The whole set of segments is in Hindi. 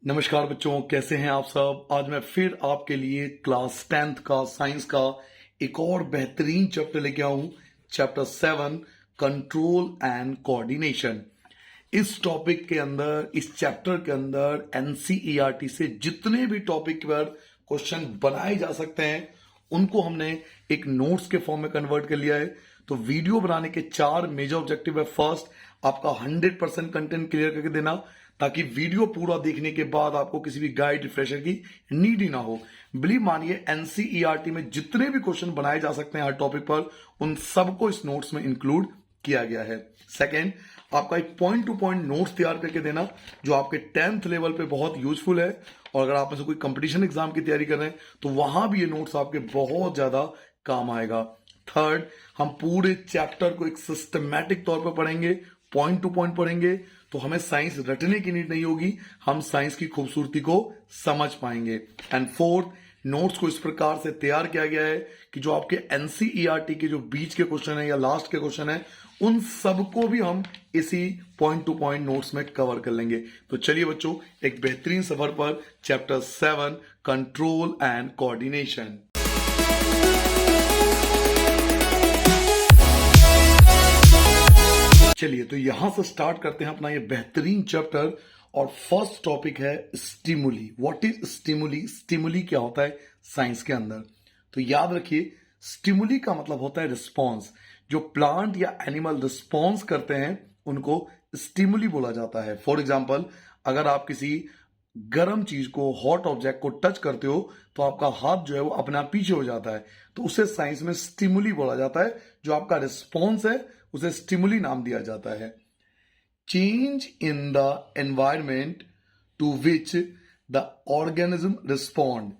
नमस्कार बच्चों, कैसे हैं आप सब। आज मैं फिर आपके लिए क्लास 10th का साइंस का एक और बेहतरीन चैप्टर लेके आया हूं, चैप्टर 7 कंट्रोल एंड कोऑर्डिनेशन। इस टॉपिक के अंदर, इस चैप्टर के अंदर एनसीईआरटी से जितने भी टॉपिक पर क्वेश्चन बनाए जा सकते हैं उनको हमने एक नोट्स के फॉर्म में कन्वर्ट कर लिया है। तो वीडियो बनाने के 4 मेजर ऑब्जेक्टिव है। फर्स्ट, आपका 100% कंटेंट क्लियर करके देना, ताकि वीडियो पूरा देखने के बाद आपको किसी भी गाइड रिफ्रेशर की नीड ही ना हो। बिलीव मानिए, एनसीईआरटी में जितने भी क्वेश्चन बनाए जा सकते हैं हर टॉपिक पर, उन सबको इस नोट्स में इंक्लूड किया गया है। सेकेंड, आपका एक पॉइंट टू पॉइंट नोट्स तैयार करके देना, जो आपके 10th लेवल पे बहुत यूजफुल है। और अगर आप में से कोई कंपटीशन एग्जाम की तैयारी कर रहे हैं तो वहां भी ये नोट्स आपके बहुत ज्यादा काम आएगा। थर्ड, हम पूरे चैप्टर को एक सिस्टमैटिक तौर पर पढ़ेंगे, पॉइंट टू पॉइंट पढ़ेंगे, तो हमें साइंस रटने की नीड नहीं होगी, हम साइंस की खूबसूरती को समझ पाएंगे। एंड फोर्थ, नोट्स को इस प्रकार से तैयार किया गया है कि जो आपके एनसीईआरटी के जो बीच के क्वेश्चन है या लास्ट के क्वेश्चन है, उन सबको भी हम इसी पॉइंट टू पॉइंट नोट्स में कवर कर लेंगे। तो चलिए बच्चों, एक बेहतरीन सफर पर चैप्टर 7 कंट्रोल एंड कोऑर्डिनेशन। चलिए, तो यहां से स्टार्ट करते हैं अपना ये बेहतरीन चैप्टर। और फर्स्ट टॉपिक है stimuli. What is stimuli? Stimuli क्या होता है साइंस के अंदर? तो याद रखिए, स्टिमुली का मतलब होता है रिस्पॉन्स। जो प्लांट या एनिमल रिस्पॉन्स करते हैं उनको स्टिमुली बोला जाता है। फॉर एग्जाम्पल, अगर आप किसी गर्म चीज को, हॉट ऑब्जेक्ट को टच करते हो तो आपका हाथ जो है वो अपने आप पीछे हो जाता है, तो उसे साइंस में स्टिमुली बोला जाता है। जो आपका रिस्पॉन्स है उसे स्टिमुली नाम दिया जाता है। Change in the environment to which the organism respond.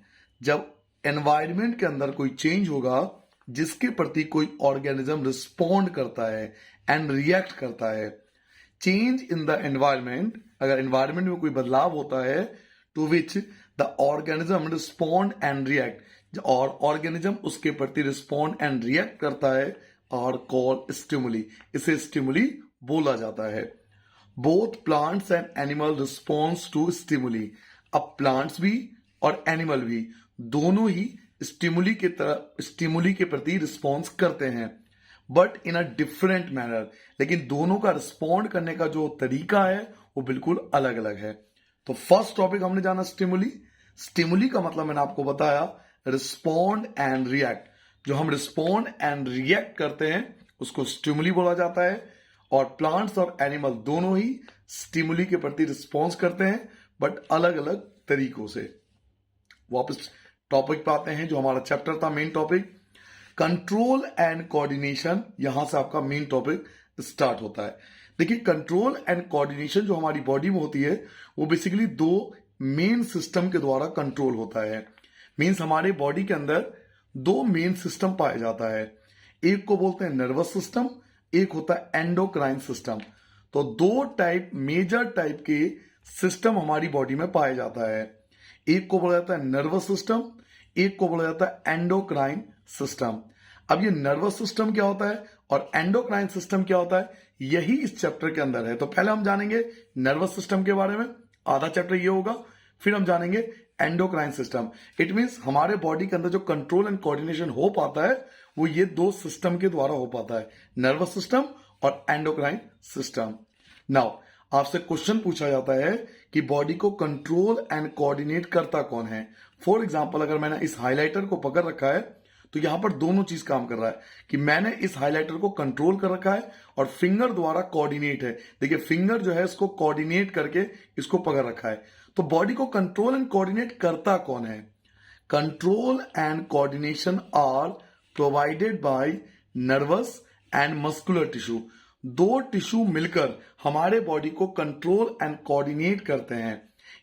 जब एनवायरमेंट के अंदर कोई चेंज होगा जिसके प्रति कोई ऑर्गेनिज्म रिस्पॉन्ड करता है एंड रिएक्ट करता है। चेंज इन द एनवायरमेंट, अगर एनवायरमेंट में कोई बदलाव होता है, to which the organism respond and react, और ऑर्गेनिज्म उसके प्रति रिस्पॉन्ड एंड रिएक्ट करता है, और कॉल स्टिमुली, इसे स्टिमुली बोला जाता है। Both plants and animal response to stimuli. अब प्लांट्स भी और एनिमल भी दोनों ही स्टिमुली के प्रति रिस्पॉन्स करते हैं, but in a different manner. लेकिन दोनों का रिस्पॉन्ड करने का जो तरीका है वो बिल्कुल अलग अलग है। तो फर्स्ट टॉपिक हमने जाना स्टिमुली। स्टिमुली का मतलब मैंने आपको बताया, रिस्पॉन्ड एंड रिएक्ट। जो हम रिस्पॉन्ड एंड रिएक्ट करते हैं उसको स्टिमुली बोला जाता है। और प्लांट्स और एनिमल दोनों ही स्टिमुली के प्रति रिस्पॉन्स करते हैं, बट अलग अलग तरीकों से। वापस टॉपिक पे आते हैं, जो हमारा चैप्टर था, main topic control and coordination. यहां से आपका मेन टॉपिक स्टार्ट होता है। देखिए, कंट्रोल एंड कोऑर्डिनेशन जो हमारी बॉडी में होती है वो बेसिकली 2 मेन सिस्टम के द्वारा कंट्रोल होता है। मीन्स हमारे बॉडी के अंदर 2 मेन सिस्टम पाया जाता है। एक को बोलते हैं नर्वस सिस्टम, एक होता है एंडोक्राइन सिस्टम। तो 2 मेजर टाइप के सिस्टम हमारी बॉडी में पाया जाता है। एक को बोला जाता है नर्वस सिस्टम, एक को बोला जाता है एंडोक्राइन सिस्टम। अब ये नर्वस सिस्टम क्या होता है और एंडोक्राइन सिस्टम क्या होता है, यही इस चैप्टर के अंदर है। तो पहले हम जानेंगे नर्वस सिस्टम के बारे में, आधा चैप्टर ये होगा। फिर हम जानेंगे एंडोक्राइन सिस्टम। इट मीन्स हमारे बॉडी के अंदर जो कंट्रोल एंड कोऑर्डिनेशन हो पाता है वो ये 2 सिस्टम के द्वारा हो पाता है, नर्वस सिस्टम और एंडोक्राइन सिस्टम। नाउ आपसे क्वेश्चन पूछा जाता है कि बॉडी को कंट्रोल एंड कोऑर्डिनेट करता कौन है। फॉर एग्जांपल, अगर मैंने इस हाइलाइटर को पकड़ रखा है तो यहां पर दोनों चीज काम कर रहा है कि मैंने इस हाइलाइटर को कंट्रोल कर रखा है और फिंगर द्वारा कोऑर्डिनेट है। देखिए, फिंगर जो है इसको कोऑर्डिनेट करके इसको पकड़ रखा है। तो बॉडी को कंट्रोल एंड कोऑर्डिनेट करता कौन है? Control and coordination are provided by nervous and muscular tissue. 2 tissue मिलकर हमारे बॉडी को कंट्रोल एंड कोऑर्डिनेट करते हैं।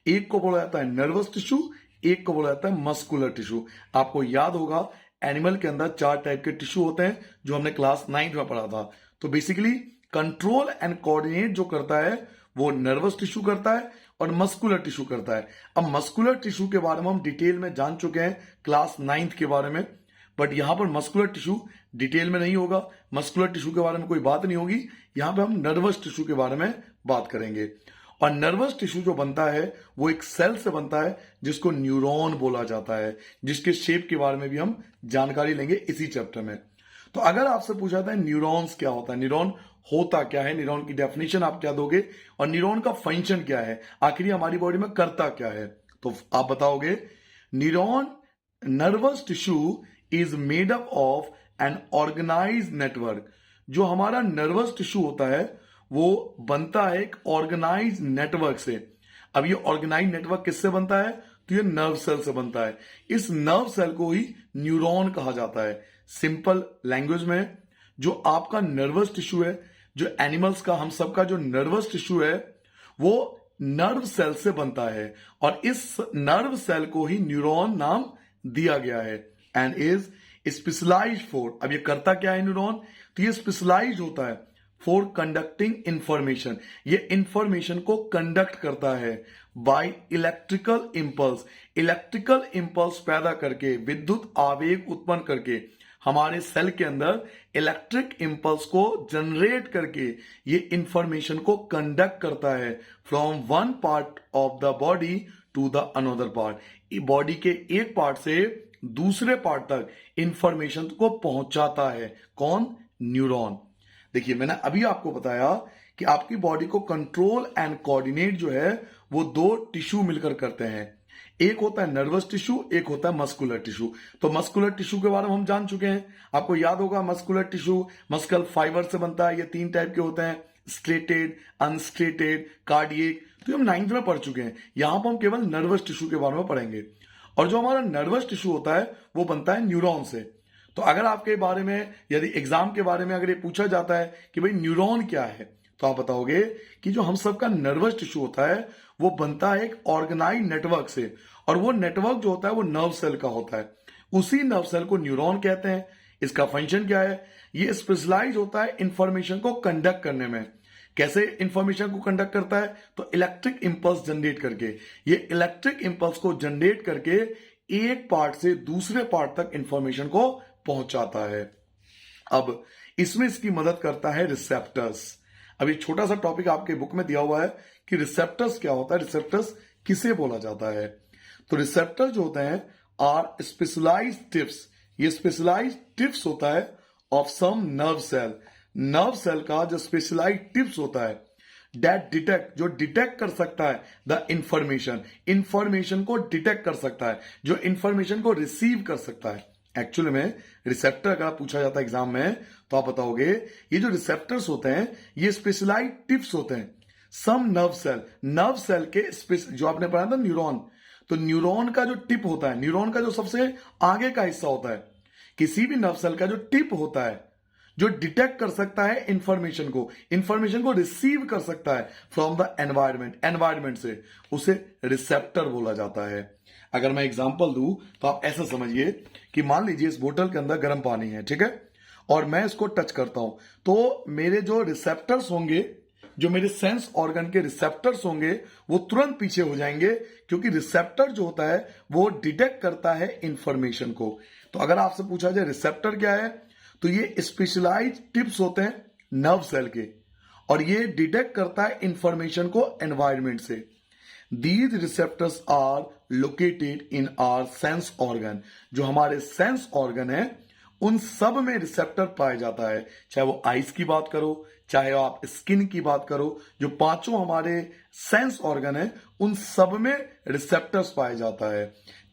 एक को बोला जाता है नर्वस टिश्यू, एक को बोला जाता है मस्कुलर टिश्यू। आपको याद होगा, एनिमल के अंदर 4 टाइप के टिश्यू होते हैं, जो हमने क्लास 9 में पढ़ा था। तो बेसिकली कंट्रोल एंड कोऑर्डिनेट जो करता है वो नर्वस टिश्यू करता है और मस्कुलर टिश्यू करता है। अब मस्कुलर टिश्यू के बारे में हम डिटेल में जान चुके हैं क्लास 9 के बारे में, बट यहां पर मस्कुलर टिश्यू डिटेल में नहीं होगा। मस्कुलर टिश्यू के बारे में कोई बात नहीं होगी, यहां पर हम नर्वस टिश्यू के बारे में बात करेंगे। और नर्वस टिश्यू जो बनता है वो एक सेल से बनता है जिसको न्यूरॉन बोला जाता है, जिसके शेप के बारे में भी हम जानकारी लेंगे इसी चैप्टर में। तो अगर आपसे पूछा जाता है न्यूरॉन्स क्या होता है, न्यूरॉन होता क्या है, न्यूरॉन की डेफिनेशन आप क्या दोगे और न्यूरॉन का फंक्शन क्या है, आखिर ये हमारी बॉडी में करता क्या है, तो आप बताओगे neuron nervous tissue is made up of an organize network. जो हमारा नर्वस टिश्यू होता है वो बनता है एक ऑर्गेनाइज नेटवर्क से। अब ये ऑर्गेनाइज नेटवर्क किससे बनता है, तो ये नर्व सेल से बनता है। इस नर्व सेल को ही न्यूरॉन कहा जाता है। सिंपल लैंग्वेज में जो आपका नर्वस टिश्यू है, जो एनिमल्स का, हम सबका जो नर्वस टिश्यू है वो नर्व सेल से बनता है और इस नर्व सेल को ही न्यूरॉन नाम दिया गया है एंड इज स्पेशलाइज्ड फॉर। अब ये करता क्या है न्यूरॉन, तो ये स्पेशलाइज्ड होता है फॉर कंडक्टिंग इंफॉर्मेशन। ये इंफॉर्मेशन को कंडक्ट करता है by electrical impulse. Electrical impulse पैदा करके, विद्युत आवेग उत्पन्न करके, हमारे सेल के अंदर इलेक्ट्रिक इंपल्स को जनरेट करके ये इंफॉर्मेशन को कंडक्ट करता है from one part of the body to the another part. Body के एक पार्ट से दूसरे पार्ट तक इंफॉर्मेशन को पहुंचाता है। कौन, न्यूरॉन। देखिए मैंने अभी आपको बताया कि आपकी बॉडी को कंट्रोल एंड कोऑर्डिनेट जो है वो दो टिश्यू मिलकर करते हैं। एक होता है नर्वस टिश्यू, एक होता है मस्कुलर टिश्यू। तो मस्कुलर टिश्यू के बारे में हम जान चुके हैं, आपको याद होगा मस्कुलर टिश्यू मस्कल फाइबर से बनता है। ये 3 टाइप के होते हैं, स्ट्रेटेड, अनस्ट्रेटेड, कार्डियक। तो हम 9th में पढ़ चुके हैं। यहां पर हम केवल नर्वस टिश्यू के बारे में पढ़ेंगे। और जो हमारा नर्वस टिश्यू होता है वो बनता है न्यूरॉन से। तो अगर आपके बारे में, यदि एग्जाम के बारे में अगर ये पूछा जाता है कि भाई न्यूरॉन क्या है, तो आप बताओगे कि जो हम सबका नर्वस टिश्यू होता है वो बनता है एक ऑर्गेनाइज नेटवर्क से, और वो नेटवर्क जो होता है वो नर्व सेल का होता है। उसी नर्व सेल को न्यूरॉन कहते हैं। इसका फंक्शन क्या है, ये स्पेशलाइज होता है इंफॉर्मेशन को कंडक्ट करने में। कैसे इंफॉर्मेशन को कंडक्ट करता है, तो इलेक्ट्रिक इंपल्स जनरेट करके। ये इलेक्ट्रिक इंपल्स को जनरेट करके एक पार्ट से दूसरे पार्ट तक इंफॉर्मेशन को पहुंचाता है। अब इसमें इसकी मदद करता है रिसेप्टर्स। अब ये छोटा सा टॉपिक आपके बुक में दिया हुआ है कि रिसेप्टर्स क्या होता है, रिसेप्टर्स किसे बोला जाता है। तो रिसेप्टर जो होते हैं आर स्पेशलाइज्ड टिप्स। ये स्पेशलाइज्ड टिप्स होता है of some nerve cell. Nerve cell का जो स्पेशलाइज्ड टिप्स होता है दैट डिटेक्ट, जो डिटेक्ट कर सकता है द इंफॉर्मेशन, इंफॉर्मेशन को डिटेक्ट कर सकता है, जो इंफॉर्मेशन को रिसीव कर सकता है। एक्चुअली में रिसेप्टर अगर पूछा जाता है एग्जाम में तो आप बताओगे ये जो रिसेप्टर्स होते हैं ये स्पेशलाइज्ड टिप्स होते हैं। सम नर्व सेल, नर्व सेल के जो आपने पढ़ा था न्यूरॉन, तो न्यूरॉन का जो टिप होता है, न्यूरॉन का जो सबसे आगे का हिस्सा होता है, किसी भी नर्व सेल का जो टिप होता है जो डिटेक्ट कर सकता है इंफॉर्मेशन को रिसीव कर सकता है फ्रॉम द एनवायरमेंट, एनवायरमेंट से, उसे रिसेप्टर बोला जाता है। अगर मैं एग्जांपल दूं तो आप ऐसा समझिए कि मान लीजिए इस बोतल के अंदर गर्म पानी है, ठीक है, और मैं इसको टच करता हूं तो मेरे जो रिसेप्टर्स होंगे, जो मेरे सेंस ऑर्गन के रिसेप्टर्स होंगे वो तुरंत पीछे हो जाएंगे, क्योंकि रिसेप्टर जो होता है वो डिटेक्ट करता है इंफॉर्मेशन को। तो अगर आपसे पूछा जाए रिसेप्टर क्या है, तो ये स्पेशलाइज्ड टिप्स होते हैं नर्व सेल के, और ये डिटेक्ट करता है इंफॉर्मेशन को एनवायरमेंट से। These receptors are located in our sense organ. जो हमारे सेंस ऑर्गन है उन सब में रिसेप्टर पाया जाता है, चाहे वो आईज की बात करो, चाहे आप स्किन की बात करो, जो 5 हमारे सेंस ऑर्गन है उन सब में रिसेप्टर्स पाया जाता है।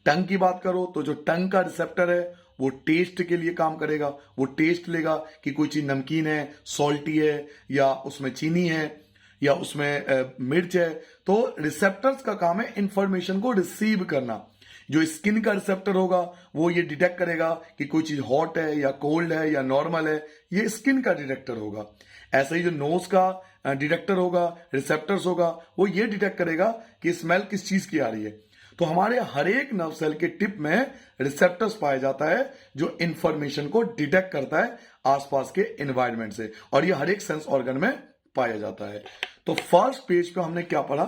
टंग की बात करो तो जो टंग का रिसेप्टर है वो टेस्ट के लिए काम करेगा, वो टेस्ट लेगा कि कोई चीज नमकीन है, सॉल्टी है, या उसमें चीनी है, या उसमें मिर्च है। तो रिसेप्टर्स का काम है इंफॉर्मेशन को रिसीव करना। जो स्किन का रिसेप्टर होगा वो ये डिटेक्ट करेगा कि कोई चीज हॉट है या कोल्ड है या नॉर्मल है, ये स्किन का डिटेक्टर होगा। ऐसे ही जो नोज का डिटेक्टर होगा, रिसेप्टर्स होगा, वो ये डिटेक्ट करेगा कि स्मेल किस चीज की आ रही है। तो हमारे हर एक नर्व सेल के टिप में रिसेप्टर्स पाया जाता है जो इंफॉर्मेशन को डिटेक्ट करता है आसपास के एनवायरनमेंट से, और ये हर एक सेंस ऑर्गन में पाया जाता है। तो फर्स्ट पेज पे हमने क्या पढ़ा,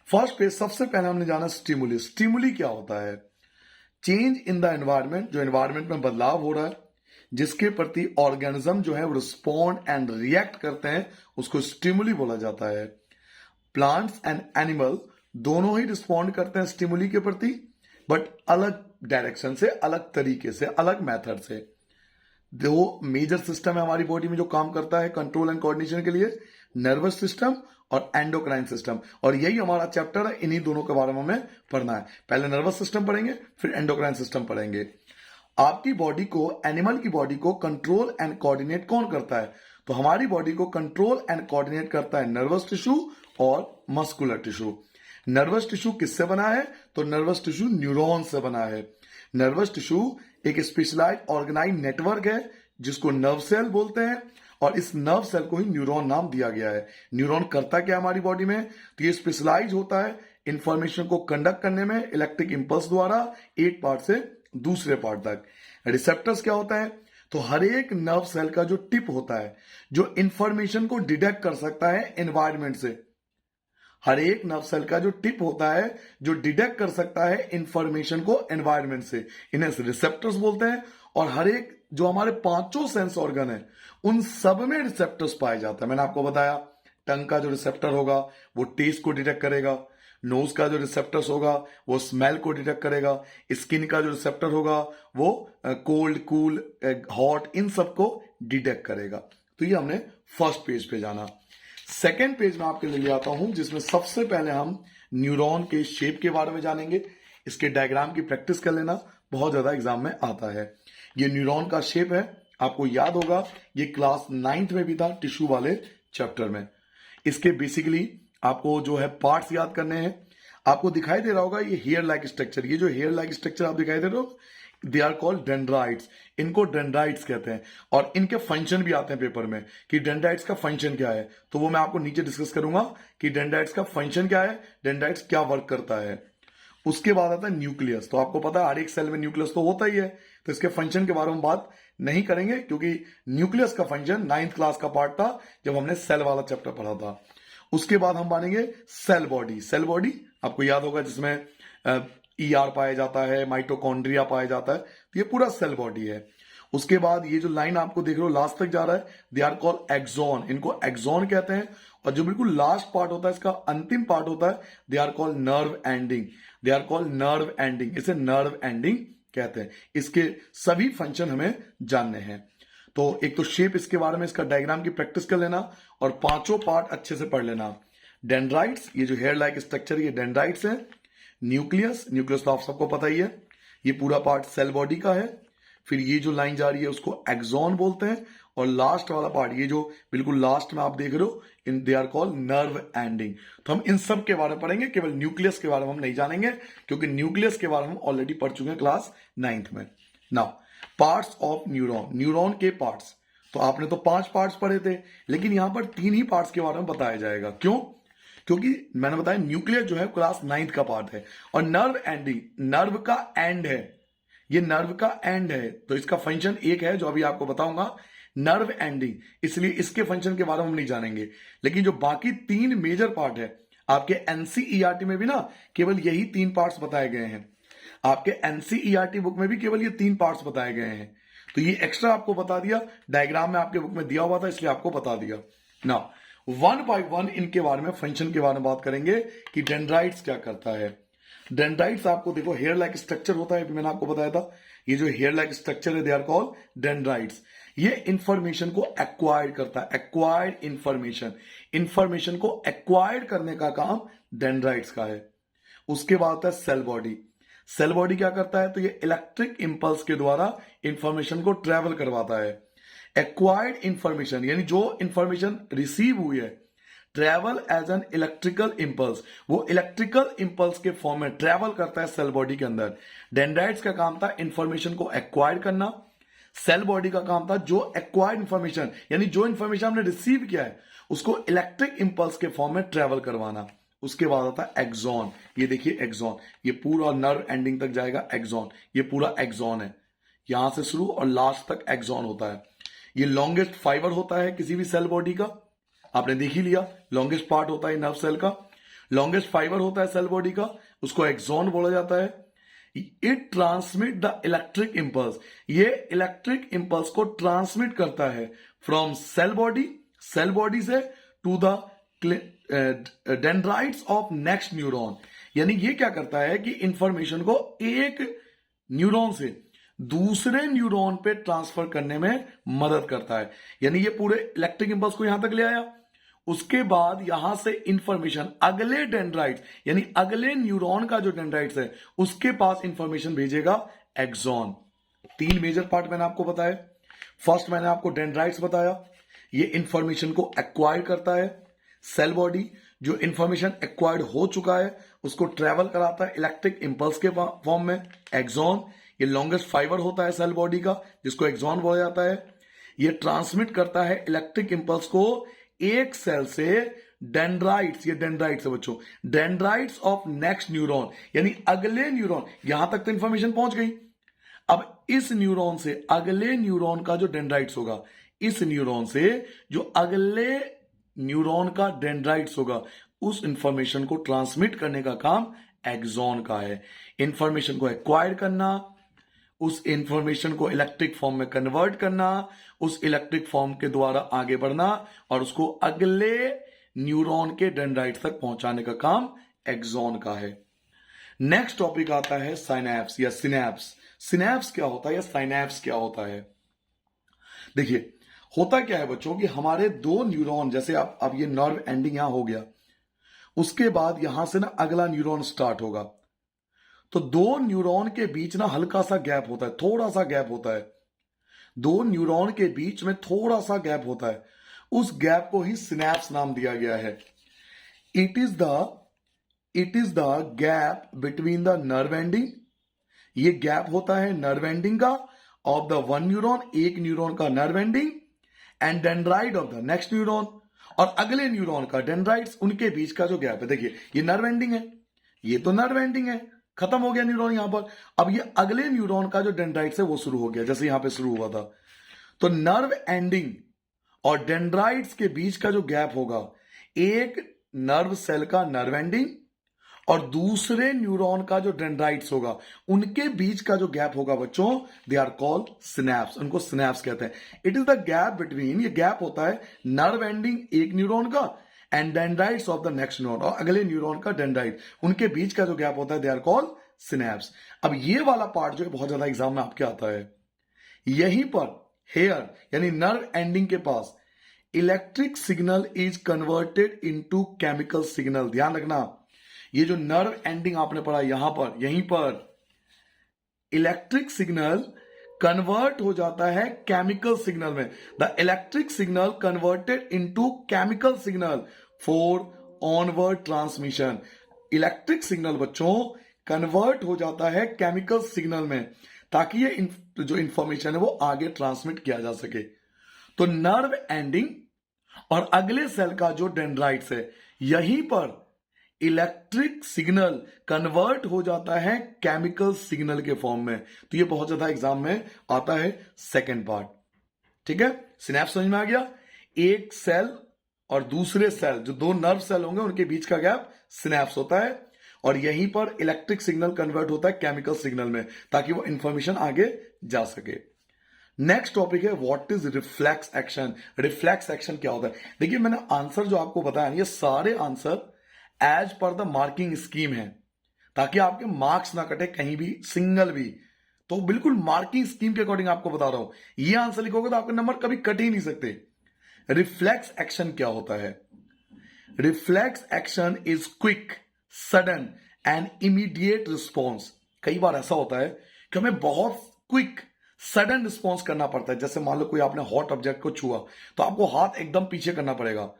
फर्स्ट पेज सबसे पहले हमने जाना स्टिमुली। स्टिमुली क्या होता है, चेंज इन द एनवायरनमेंट, जो एनवायरनमेंट में बदलाव हो रहा है जिसके प्रति ऑर्गेनिज्म जो है वो रिस्पॉन्ड एंड रिएक्ट करते हैं, उसको स्टिमुली बोला जाता है। प्लांट्स एंड एनिमल दोनों ही रिस्पॉन्ड करते हैं स्टिमुली के प्रति, बट अलग डायरेक्शन से, अलग तरीके से, अलग मेथड से। दो मेजर सिस्टम है हमारी बॉडी में जो काम करता है कंट्रोल एंड कोऑर्डिनेशन के लिए, नर्वस सिस्टम और एंडोक्राइन सिस्टम। और यही हमारा चैप्टर है, इन्हीं दोनों के बारे में हमें पढ़ना है। पहले नर्वस सिस्टम पढ़ेंगे, फिर एंडोक्राइन सिस्टम पढ़ेंगे। आपकी बॉडी को, एनिमल की बॉडी को कंट्रोल एंड कोऑर्डिनेट कौन करता है? तो हमारी बॉडी को कंट्रोल एंड कोऑर्डिनेट करता है नर्वस टिश्यू और मस्कुलर टिश्यू। नर्वस टिश्यू किससे बना है? तो नर्वस टिश्यू न्यूरॉन से बना है। नर्वस टिश्यू एक स्पेशलाइज ऑर्गेनाइज नेटवर्क है जिसको नर्व सेल बोलते हैं, और इस नर्व सेल को ही न्यूरॉन नाम दिया गया है। न्यूरॉन करता क्या हमारी बॉडी में? तो ये स्पेशलाइज होता है इंफॉर्मेशन को कंडक्ट करने में इलेक्ट्रिक इंपल्स द्वारा एक पार्ट से दूसरे पार्ट तक। रिसेप्टर्स क्या होता है? तो हर एक नर्व सेल का जो टिप होता है, जो इंफॉर्मेशन को डिटेक्ट कर सकता है एनवायरमेंट से। हर एक नर्व सेल का जो टिप होता है जो डिटेक्ट कर सकता है इंफॉर्मेशन को एनवायरमेंट से, इन्हें रिसेप्टर्स बोलते हैं। और हर एक जो हमारे पांचों सेंस ऑर्गन है उन सब में रिसेप्टर्स पाए जाते हैं। मैंने आपको बताया टंग का जो रिसेप्टर होगा वो टेस्ट को डिटेक्ट करेगा, नोज का जो रिसेप्टर्स होगा वो स्मेल को डिटेक्ट करेगा, स्किन का जो रिसेप्टर होगा वो कोल्ड, कूल, हॉट, इन सब को डिटेक्ट करेगा। तो ये हमने फर्स्ट पेज पे जाना। सेकेंड पेज में आपके लिए ले आता हूं जिसमें सबसे पहले हम न्यूरॉन के शेप के बारे में जानेंगे। इसके डायग्राम की प्रैक्टिस कर लेना, बहुत ज्यादा एग्जाम में आता है। ये न्यूरॉन का शेप है, आपको याद होगा ये क्लास 9th में भी था टिश्यू वाले चैप्टर में। इसके बेसिकली आपको जो है पार्ट्स याद करने हैं। आपको दिखाई दे रहा होगा ये हेयर लाइक स्ट्रक्चर, ये जो हेयर लाइक स्ट्रक्चर आप दिखाई दे रहे हो दे आर कॉल्ड डेंड्राइट्स। इनको डेंड्राइट्स कहते हैं। और इनके फंक्शन भी आते हैं पेपर में कि डेंड्राइट्स का फंक्शन क्या है, तो वो मैं आपको नीचे डिस्कस करूंगा कि डेंड्राइट्स का फंक्शन क्या है, डेंड्राइट्स क्या वर्क करता है। उसके बाद आता है न्यूक्लियस। तो आपको पता है हर एक सेल में न्यूक्लियस तो होता ही है, तो इसके फंक्शन के बारे में बात नहीं करेंगे क्योंकि न्यूक्लियस का फंक्शन 9th क्लास का पार्ट था जब हमने सेल वाला चैप्टर पढ़ा था। उसके बाद हम मानेंगे सेल बॉडी। सेल बॉडी आपको याद होगा जिसमें ईआर पाया जाता है, माइटोकॉन्ड्रिया पाया जाता है, तो ये पूरा सेल बॉडी है। उसके बाद ये जो लाइन आपको देख रहे हो लास्ट तक जा रहा है, दे आर कॉल्ड एक्सॉन। इनको एक्सॉन कहते हैं। और जो बिल्कुल लास्ट पार्ट होता है, इसका अंतिम पार्ट होता है, they are called nerve ending. They are called nerve ending, इसे नर्व एंडिंग कहते हैं। इसके सभी फंक्शन हमें जानने हैं। तो एक तो शेप, इसके बारे में इसका डायग्राम की प्रैक्टिस कर लेना और पांचों पार्ट अच्छे से पढ़ लेना। डेंड्राइट्स, ये जो हेयर लाइक स्ट्रक्चर ये डेंड्राइट्स है। न्यूक्लियस, न्यूक्लियस तो आप सबको पता ही है, ये पूरा पार्ट सेल बॉडी का है। फिर ये जो लाइन जा रही है उसको एक्सॉन बोलते हैं। और लास्ट वाला पार्ट, ये जो बिल्कुल लास्ट में आप देख रहे हो, इन they are called nerve ending. तो हम इन सब के बारे में पढ़ेंगे, केवल न्यूक्लियस के बारे में हम नहीं जानेंगे क्योंकि न्यूक्लियस के बारे में हम ऑलरेडी पढ़ चुके हैं क्लास 9th में। Now parts of neuron, neuron के पार्ट्स। तो आपने तो 5 पार्ट्स पढ़े थे, लेकिन यहां पर 3 ही पार्ट्स के बारे में बताया जाएगा। क्यों? क्योंकि मैंने बताया न्यूक्लियस जो है क्लास 9th का पार्ट है और नर्व एंडिंग नर्व का एंड है। ये नर्व का एंड है, तो इसका फंक्शन एक है जो अभी आपको बताऊंगा, नर्व एंडिंग। इसलिए इसके फंक्शन के बारे में हम नहीं जानेंगे। लेकिन जो बाकी 3 मेजर पार्ट है, आपके एनसीईआरटी में भी ना केवल यही 3 पार्ट्स बताए गए हैं। आपके एनसीईआरटी बुक में भी केवल ये 3 पार्ट्स बताए गए हैं। तो ये एक्स्ट्रा आपको बता दिया, डायग्राम में आपके बुक में दिया हुआ था इसलिए आपको बता दिया ना। 1 by 1 इनके बारे में, फंक्शन के बारे में बात करेंगे कि डेंड्राइट्स क्या करता है। डेंड्राइट्स आपको देखो हेयर लाइक स्ट्रक्चर होता है, मैंने आपको बताया था। ये जो हेयर लाइक स्ट्रक्चर है दे आर कॉल्ड डेंड्राइट्स। ये इंफॉर्मेशन को एक्वायर्ड करता है, एक्वायर्ड इंफॉर्मेशन, इंफॉर्मेशन को एक्वायर्ड करने का काम डेंड्राइट्स का है। उसके बाद आता है सेल बॉडी। सेल बॉडी क्या करता है? तो ये इलेक्ट्रिक इंपल्स के द्वारा इंफॉर्मेशन को ट्रेवल करवाता है। एक्वायर्ड इंफॉर्मेशन यानी जो इंफॉर्मेशन रिसीव हुई है, travel as an electrical impulse, वो इलेक्ट्रिकल इंपल्स के फॉर्म में ट्रेवल करता है सेल बॉडी के अंदर। डेंड्राइट्स का काम था इंफॉर्मेशन को एक्वायर करना, सेल बॉडी का काम था जो एक्वायर्ड इंफॉर्मेशन यानी जो इंफॉर्मेशन हमने रिसीव किया है उसको इलेक्ट्रिक इंपल्स के फॉर्म में ट्रेवल करवाना। उसके बाद आता है एक्सॉन। ये देखिए एक्सॉन, ये पूरा नर्व एंडिंग तक जाएगा एक्सॉन। ये पूरा एक्सॉन है, यहां से शुरू और लास्ट तक एक्सॉन होता है। ये लॉन्गेस्ट फाइबर होता है किसी भी सेल बॉडी का, आपने देख ही लिया, लॉन्गेस्ट पार्ट होता है नर्व सेल का, लॉन्गेस्ट फाइबर होता है सेल बॉडी का, उसको एक्सॉन बोला जाता है। It transmit the electric impulse, ये इलेक्ट्रिक इंपल्स को ट्रांसमिट करता है फ्रॉम सेल बॉडी से to the dendrites of next neuron, यानी ये क्या करता है कि इंफॉर्मेशन को एक न्यूरॉन से दूसरे न्यूरॉन पे ट्रांसफर करने में मदद करता है। यानी ये पूरे इलेक्ट्रिक इंपल्स को यहां तक ले आया, उसके बाद यहां से इंफॉर्मेशन अगले डेंड्राइट्स यानी अगले न्यूरॉन का जो डेंड्राइट्स है उसके पास इंफॉर्मेशन भेजेगा एक्सॉन। 3 मेजर पार्ट मैंने आपको बताया। फर्स्ट मैंने आपको डेंड्राइट्स बताया, ये इंफॉर्मेशन को एक्वायर करता है। सेल बॉडी जो इंफॉर्मेशन एक्वायर्ड हो चुका है उसको ट्रेवल कराता है इलेक्ट्रिक इंपल्स के फॉर्म में, एक्सॉन। ये लॉन्गेस्ट फाइबर होता है सेल बॉडी का जिसको एक्सॉन बोला जाता है। ये ट्रांसमिट करता है इलेक्ट्रिक इंपल्स को एक सेल से डेंड्राइट्स, ये डेंड्राइट्स है बच्चों, डेंड्राइट्स ऑफ नेक्स्ट न्यूरॉन, यानी अगले न्यूरॉन। यहां तक तो इंफॉर्मेशन पहुंच गई। अब इस न्यूरॉन से अगले न्यूरॉन का जो डेंड्राइट्स होगा, इस न्यूरॉन से जो अगले न्यूरॉन का डेंड्राइट्स होगा, उस इंफॉर्मेशन को ट्रांसमिट करने का काम एक्सॉन का है। इंफॉर्मेशन को एक्वायर करना, उस इंफॉर्मेशन को इलेक्ट्रिक फॉर्म में कन्वर्ट करना, उस इलेक्ट्रिक फॉर्म के द्वारा आगे बढ़ना और उसको अगले न्यूरॉन के डेंड्राइट तक पहुंचाने का काम एक्सॉन का है। नेक्स्ट टॉपिक आता है साइनैप्स या सिनैप्स। सिनैप्स क्या होता है या साइनैप्स क्या होता है? देखिए होता क्या है बच्चों कि हमारे 2 न्यूरॉन, जैसे अब ये नर्व एंडिंग यहां हो गया, उसके बाद यहां से ना अगला न्यूरॉन स्टार्ट होगा, तो 2 न्यूरॉन के बीच ना हल्का सा गैप होता है, थोड़ा सा गैप होता है। 2 न्यूरॉन के बीच में थोड़ा सा गैप होता है, उस गैप को ही सिनैप्स नाम दिया गया है। It is the gap between the nerve ending, ये गैप होता है नर्व एंडिंग का ऑफ द वन न्यूरॉन, एक न्यूरॉन का nerve ending, and dendrite of the next neuron, और अगले न्यूरॉन का डेंड्राइट्स, उनके बीच का जो गैप है। देखिए ये नर्व एंडिंग है, ये तो नर्व एंडिंग है, खत्म हो गया न्यूरॉन यहां पर। अब ये अगले न्यूरॉन का जो डेंड्राइट्स है वो शुरू हो गया, जैसे यहां पे शुरू हुआ था। तो नर्व एंडिंग और डेंड्राइट्स के बीच का जो गैप होगा, एक नर्व सेल का नर्व एंडिंग और दूसरे न्यूरॉन का जो डेंड्राइट्स होगा, उनके बीच का जो गैप होगा बच्चों, दे आर कॉल्ड सिनैप्स, उनको सिनैप्स कहते हैं। It is the gap between, ये गैप होता है नर्व एंडिंग एक न्यूरॉन का and dendrites of the next neuron, और अगले न्यूरॉन का डेंड्राइट, उनके बीच का जो गैप होता है, दे आर कॉल्ड सिनैप्स। अब ये वाला पार्ट जो है बहुत ज्यादा एग्जाम में आपके आता है। यहीं पर हेयर यानी नर्व एंडिंग के पास electric signal is converted into chemical signal. ध्यान रखना, ये जो नर्व एंडिंग आपने पढ़ा यहां पर, यहीं पर इलेक्ट्रिक सिग्नल कन्वर्ट हो जाता है केमिकल सिग्नल में। The electric signal converted into chemical signal for onward transmission. Electric signal बच्चों कन्वर्ट हो जाता है केमिकल सिग्नल में, ताकि ये जो इंफॉर्मेशन है वो आगे ट्रांसमिट किया जा सके। तो नर्व एंडिंग और अगले सेल का जो डेंड्राइट्स है, यहीं पर इलेक्ट्रिक सिग्नल कन्वर्ट हो जाता है केमिकल सिग्नल के फॉर्म में। तो ये बहुत ज्यादा एग्जाम में आता है सेकंड पार्ट। ठीक है, सिनैप्स समझ में आ गया। एक सेल और दूसरे सेल, जो 2 नर्व सेल होंगे, उनके बीच का गैप सिनैप्स होता है, और यहीं पर इलेक्ट्रिक सिग्नल कन्वर्ट होता है केमिकल सिग्नल में, ताकि वो इंफॉर्मेशन आगे जा सके। नेक्स्ट टॉपिक है what is reflex action. Reflex action क्या होता है? देखिए मैंने आंसर जो आपको बताया, ये सारे answer as per the marking scheme है, ताकि आपके मार्क्स ना कटे कहीं भी, सिंगल भी। तो बिल्कुल मार्किंग स्कीम के अकॉर्डिंग आपको बता रहा हूं, ये आंसर लिखोगे तो आपके नंबर कभी कट ही नहीं सकते। रिफ्लेक्स एक्शन क्या होता है? Reflex action is quick, sudden and immediate response. कई बार ऐसा होता है कि हमें बहुत क्विक सडन रिस्पॉन्स करना पड़ता है। जैसे मान लो कोई आपने हॉट ऑब्जेक्ट को छुआ, तो आपको हाथ एकदम पीछे करना पड़ेगा।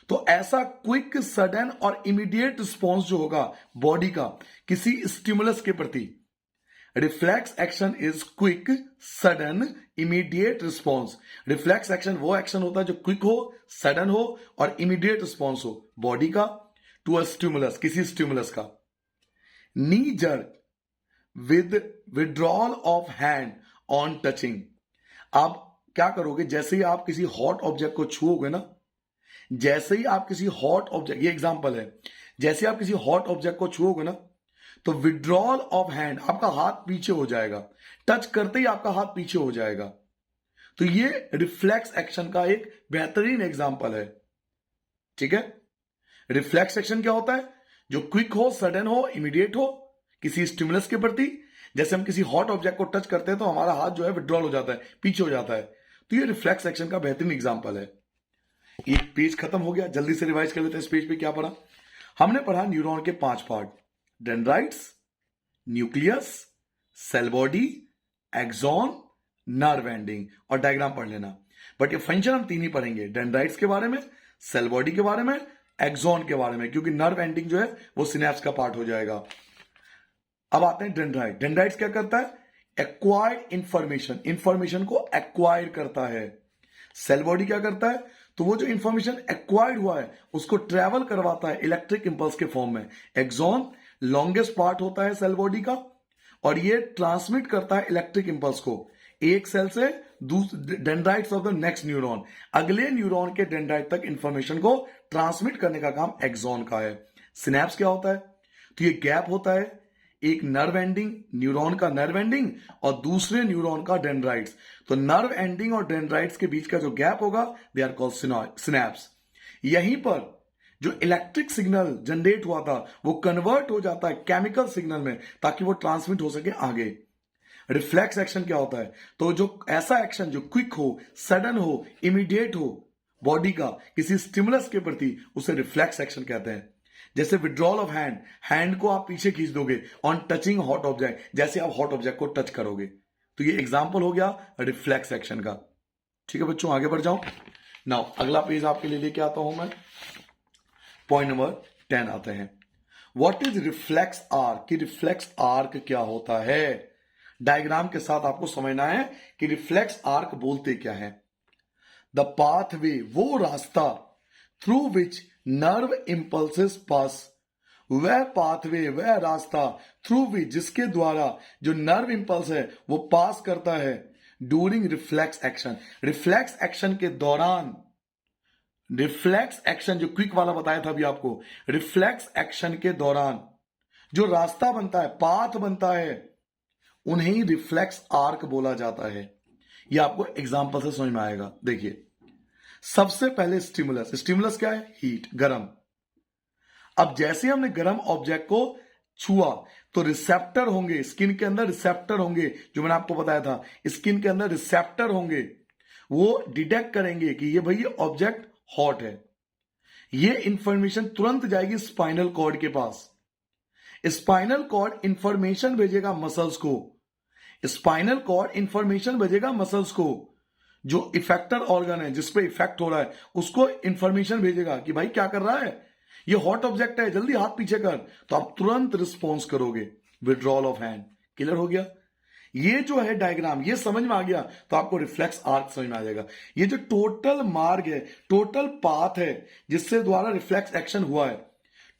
तो ऐसा क्विक, सडन और इमीडिएट रिस्पॉन्स जो होगा बॉडी का किसी स्टिमुलस के प्रति, reflex action is quick, sudden, immediate response. Reflex action वो एक्शन होता है जो क्विक हो, सडन हो और इमीडिएट रिस्पॉन्स हो बॉडी का टू अ स्टिमुलस, किसी स्टिमुलस का। नी jerk with withdrawal of hand on touching. आप क्या करोगे? जैसे ही आप किसी हॉट ऑब्जेक्ट को छुओगे ना, जैसे ही आप किसी हॉट ऑब्जेक्ट, ये एग्जांपल है, जैसे आप किसी हॉट ऑब्जेक्ट को छुओगे ना, तो विड्रॉल ऑफ हैंड, आपका हाथ पीछे हो जाएगा, टच करते ही आपका हाथ पीछे हो जाएगा। तो ये रिफ्लेक्स एक्शन का एक बेहतरीन एग्जांपल है। ठीक है, रिफ्लेक्स एक्शन क्या होता है? जो क्विक हो, सडन हो, इमीडिएट हो किसी स्टिमुलस के प्रति। जैसे हम किसी हॉट ऑब्जेक्ट को टच करते हैं तो हमारा हाथ जो है विड्रॉल हो जाता है, पीछे हो जाता है। तो ये रिफ्लेक्स एक्शन का बेहतरीन एग्जांपल है। ये पेज खत्म हो गया, जल्दी से रिवाइज कर लेते हैं। इस पेज पे क्या पढ़ा? हमने पढ़ा न्यूरॉन के 5 part, dendrites, nucleus, cell body, axon, nerve ending, और डायग्राम पढ़ लेना। बट ये फंक्शन हम 3 ही पढ़ेंगे, डेंड्राइट्स के बारे में, सेल बॉडी के बारे में, एक्सॉन के बारे में, क्योंकि नर्व एंडिंग जो है वो सिनेप्स का पार्ट हो जाएगा। अब आते हैं डेंड्राइट। डेंड्राइट्स क्या करता है? एक्वायर्ड इंफॉर्मेशन को एक्वायर करता है। सेल बॉडी क्या करता है? तो वो जो इंफॉर्मेशन एक्वायर्ड हुआ है उसको ट्रेवल करवाता है इलेक्ट्रिक इंपल्स के फॉर्म में। एक्सॉन लॉन्गेस्ट पार्ट होता है सेल बॉडी का, और ये ट्रांसमिट करता है इलेक्ट्रिक इंपल्स को एक सेल से dendrites of the next neuron, अगले न्यूरॉन के डेंड्राइट तक इंफॉर्मेशन को ट्रांसमिट करने का काम एक्सॉन का है। सिनेप्स क्या होता है? तो ये गैप होता है, एक नर्व एंडिंग, न्यूरॉन का नर्व एंडिंग और दूसरे न्यूरॉन का डेंड्राइट्स। तो नर्व एंडिंग और डेंड्राइट्स के बीच का जो गैप होगा दे आर कॉल्ड सिनेप्स। यहीं पर जो इलेक्ट्रिक सिग्नल जनरेट हुआ था वो कन्वर्ट हो जाता है केमिकल सिग्नल में ताकि वो ट्रांसमिट हो सके आगे। रिफ्लेक्स एक्शन क्या होता है? तो जो ऐसा एक्शन जो क्विक हो, सडन हो, इमीडिएट हो बॉडी का किसी स्टिमुलस के प्रति, उसे रिफ्लेक्स एक्शन कहते हैं। जैसे विड्रॉल ऑफ हैंड, हैंड को आप पीछे खींच दोगे ऑन टचिंग हॉट ऑब्जेक्ट, जैसे आप हॉट ऑब्जेक्ट को टच करोगे। तो ये एग्जांपल हो गया रिफ्लेक्स एक्शन का। ठीक है बच्चों, आगे बढ़ जाओ। नाउ अगला पेज आपके लिए लेके आता हूं मैं। पॉइंट नंबर 10 आते हैं। What is reflex arc? कि रिफ्लेक्स आर्क क्या होता है? डायग्राम के साथ आपको समझना है कि रिफ्लेक्स आर्क बोलते क्या है। द पाथवे, वो रास्ता, थ्रू विच नर्व इंपल्सेस पास, वह पाथवे, वह रास्ता, थ्रू विच, जिसके द्वारा जो नर्व इंपल्स है वो पास करता है during reflex action. Reflex action के दौरान, रिफ्लेक्स एक्शन जो क्विक वाला बताया था अभी आपको, रिफ्लेक्स एक्शन के दौरान जो रास्ता बनता है, पाथ बनता है, उन्हें रिफ्लेक्स आर्क बोला जाता है। यह आपको एग्जांपल से समझ में आएगा। देखिए, सबसे पहले स्टिमुलस। स्टिमुलस क्या है? हीट, गर्म। अब जैसे हमने गर्म ऑब्जेक्ट को छुआ तो रिसेप्टर होंगे, स्किन के अंदर रिसेप्टर होंगे, जो मैंने आपको बताया था, स्किन के अंदर रिसेप्टर होंगे, वो डिटेक्ट करेंगे कि ये भाई ऑब्जेक्ट हॉट है। ये इंफॉर्मेशन तुरंत जाएगी स्पाइनल कॉर्ड के पास। स्पाइनल कॉर्ड इंफॉर्मेशन भेजेगा मसल्स को, स्पाइनल कॉर्ड इंफॉर्मेशन भेजेगा मसल्स को, जो इफेक्टर ऑर्गन है जिसपे इफेक्ट हो रहा है उसको इंफॉर्मेशन भेजेगा कि भाई क्या कर रहा है, ये हॉट ऑब्जेक्ट है, जल्दी हाथ पीछे कर। तो आप तुरंत रिस्पॉन्स करोगे, विड्रॉल ऑफ हैंड। क्लियर हो गया? ये जो है डायग्राम, ये समझ में आ गया तो आपको रिफ्लेक्स आर्क समझ में आ जाएगा। ये जो टोटल मार्ग है, टोटल पाथ है जिससे द्वारा रिफ्लेक्स एक्शन हुआ है,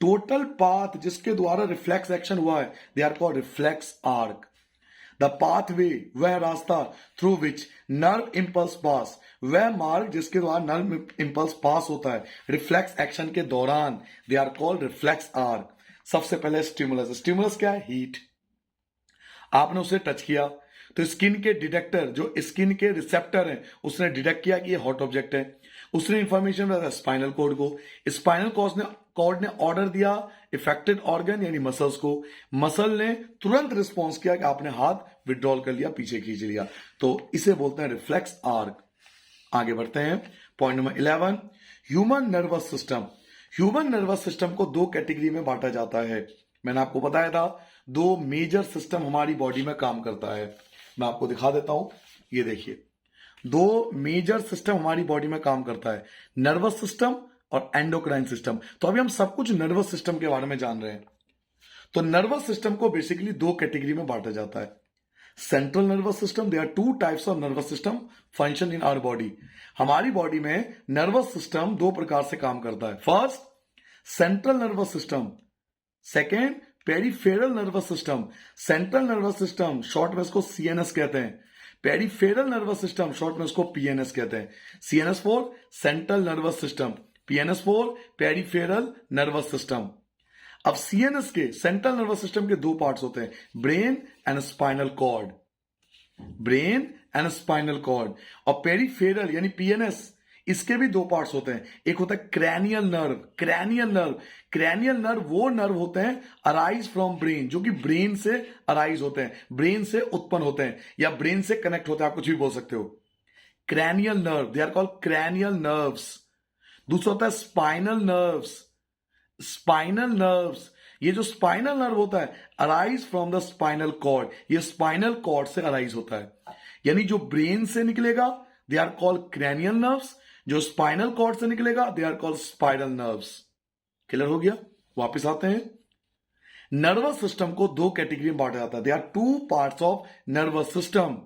टोटल पाथ जिसके द्वारा रिफ्लेक्स एक्शन हुआ है, they are called reflex arc. The pathway, वह रास्ता, through which nerve impulse pass, वह मार्ग जिसके द्वारा नर्व इंपल्स पास होता है रिफ्लेक्स एक्शन के दौरान, they are called reflex arc. सबसे पहले स्टिमुलस। स्टिमुलस क्या है? हीट। आपने उसे टच किया तो स्किन के डिटेक्टर, जो स्किन के रिसेप्टर हैं, उसने डिटेक्ट किया कि ये हॉट ऑब्जेक्ट है। उसने इंफॉर्मेशन बताया स्पाइनल कॉर्ड को, स्पाइनल कॉर्ड ने ऑर्डर दिया इफेक्टेड ऑर्गन यानी मसल्स को, मसल ने तुरंत रिस्पॉन्स किया कि आपने हाथ विड्रॉल कर लिया, पीछे खींच लिया। तो इसे बोलते हैं रिफ्लेक्स आर्क। आगे बढ़ते हैं। Point number 11, human nervous system. Human nervous system को 2 कैटेगरी में बांटा जाता है। मैंने आपको बताया था 2 मेजर सिस्टम हमारी बॉडी में काम करता है। मैं आपको दिखा देता हूं, ये देखिए, 2 मेजर सिस्टम हमारी बॉडी में काम करता है, नर्वस सिस्टम और एंडोक्राइन सिस्टम। तो अभी हम सब कुछ नर्वस सिस्टम के बारे में जान रहे हैं। तो नर्वस सिस्टम को बेसिकली 2 कैटेगरी में बांटा जाता है। Central nervous system, there are 2 types of nervous system function in our body. हमारी बॉडी में नर्वस सिस्टम 2 प्रकार से काम करता है। First, central nervous system. Second, peripheral nervous system. Central nervous system short में इसको सीएनएस कहते हैं, पेरिफेरल नर्वस सिस्टम शॉर्ट में इसको पीएनएस कहते हैं। CNS for central nervous system, PNS for peripheral nervous system. अब सीएनएस के, सेंट्रल नर्वस सिस्टम के 2 पार्ट्स होते हैं, brain and spinal cord, brain and spinal cord. और पेरिफेरल यानी पीएनएस, इसके भी दो पार्ट्स होते हैं, एक होता है क्रैनियल नर्व। क्रैनियल नर्व वो नर्व होते हैं अराइज फ्रॉम ब्रेन, जो कि ब्रेन से अराइज होते हैं, ब्रेन से उत्पन्न होते हैं या ब्रेन से कनेक्ट होते हैं, आप कुछ भी बोल सकते हो। Cranial nerve, they are called cranial nerves. दूसरा होता है स्पाइनल नर्व्स। ये जो स्पाइनल नर्व होता है arise from the spinal cord, ये स्पाइनल कॉर्ड से अराइज होता है। यानी जो ब्रेन से निकलेगा they are called cranial nerves, जो स्पाइनल कॉर्ड से निकलेगा they are called spinal nerves. Clear हो गया? वापस आते हैं। नर्वस सिस्टम को दो कैटेगरी में बांटा जाता है। They are two parts of nervous system,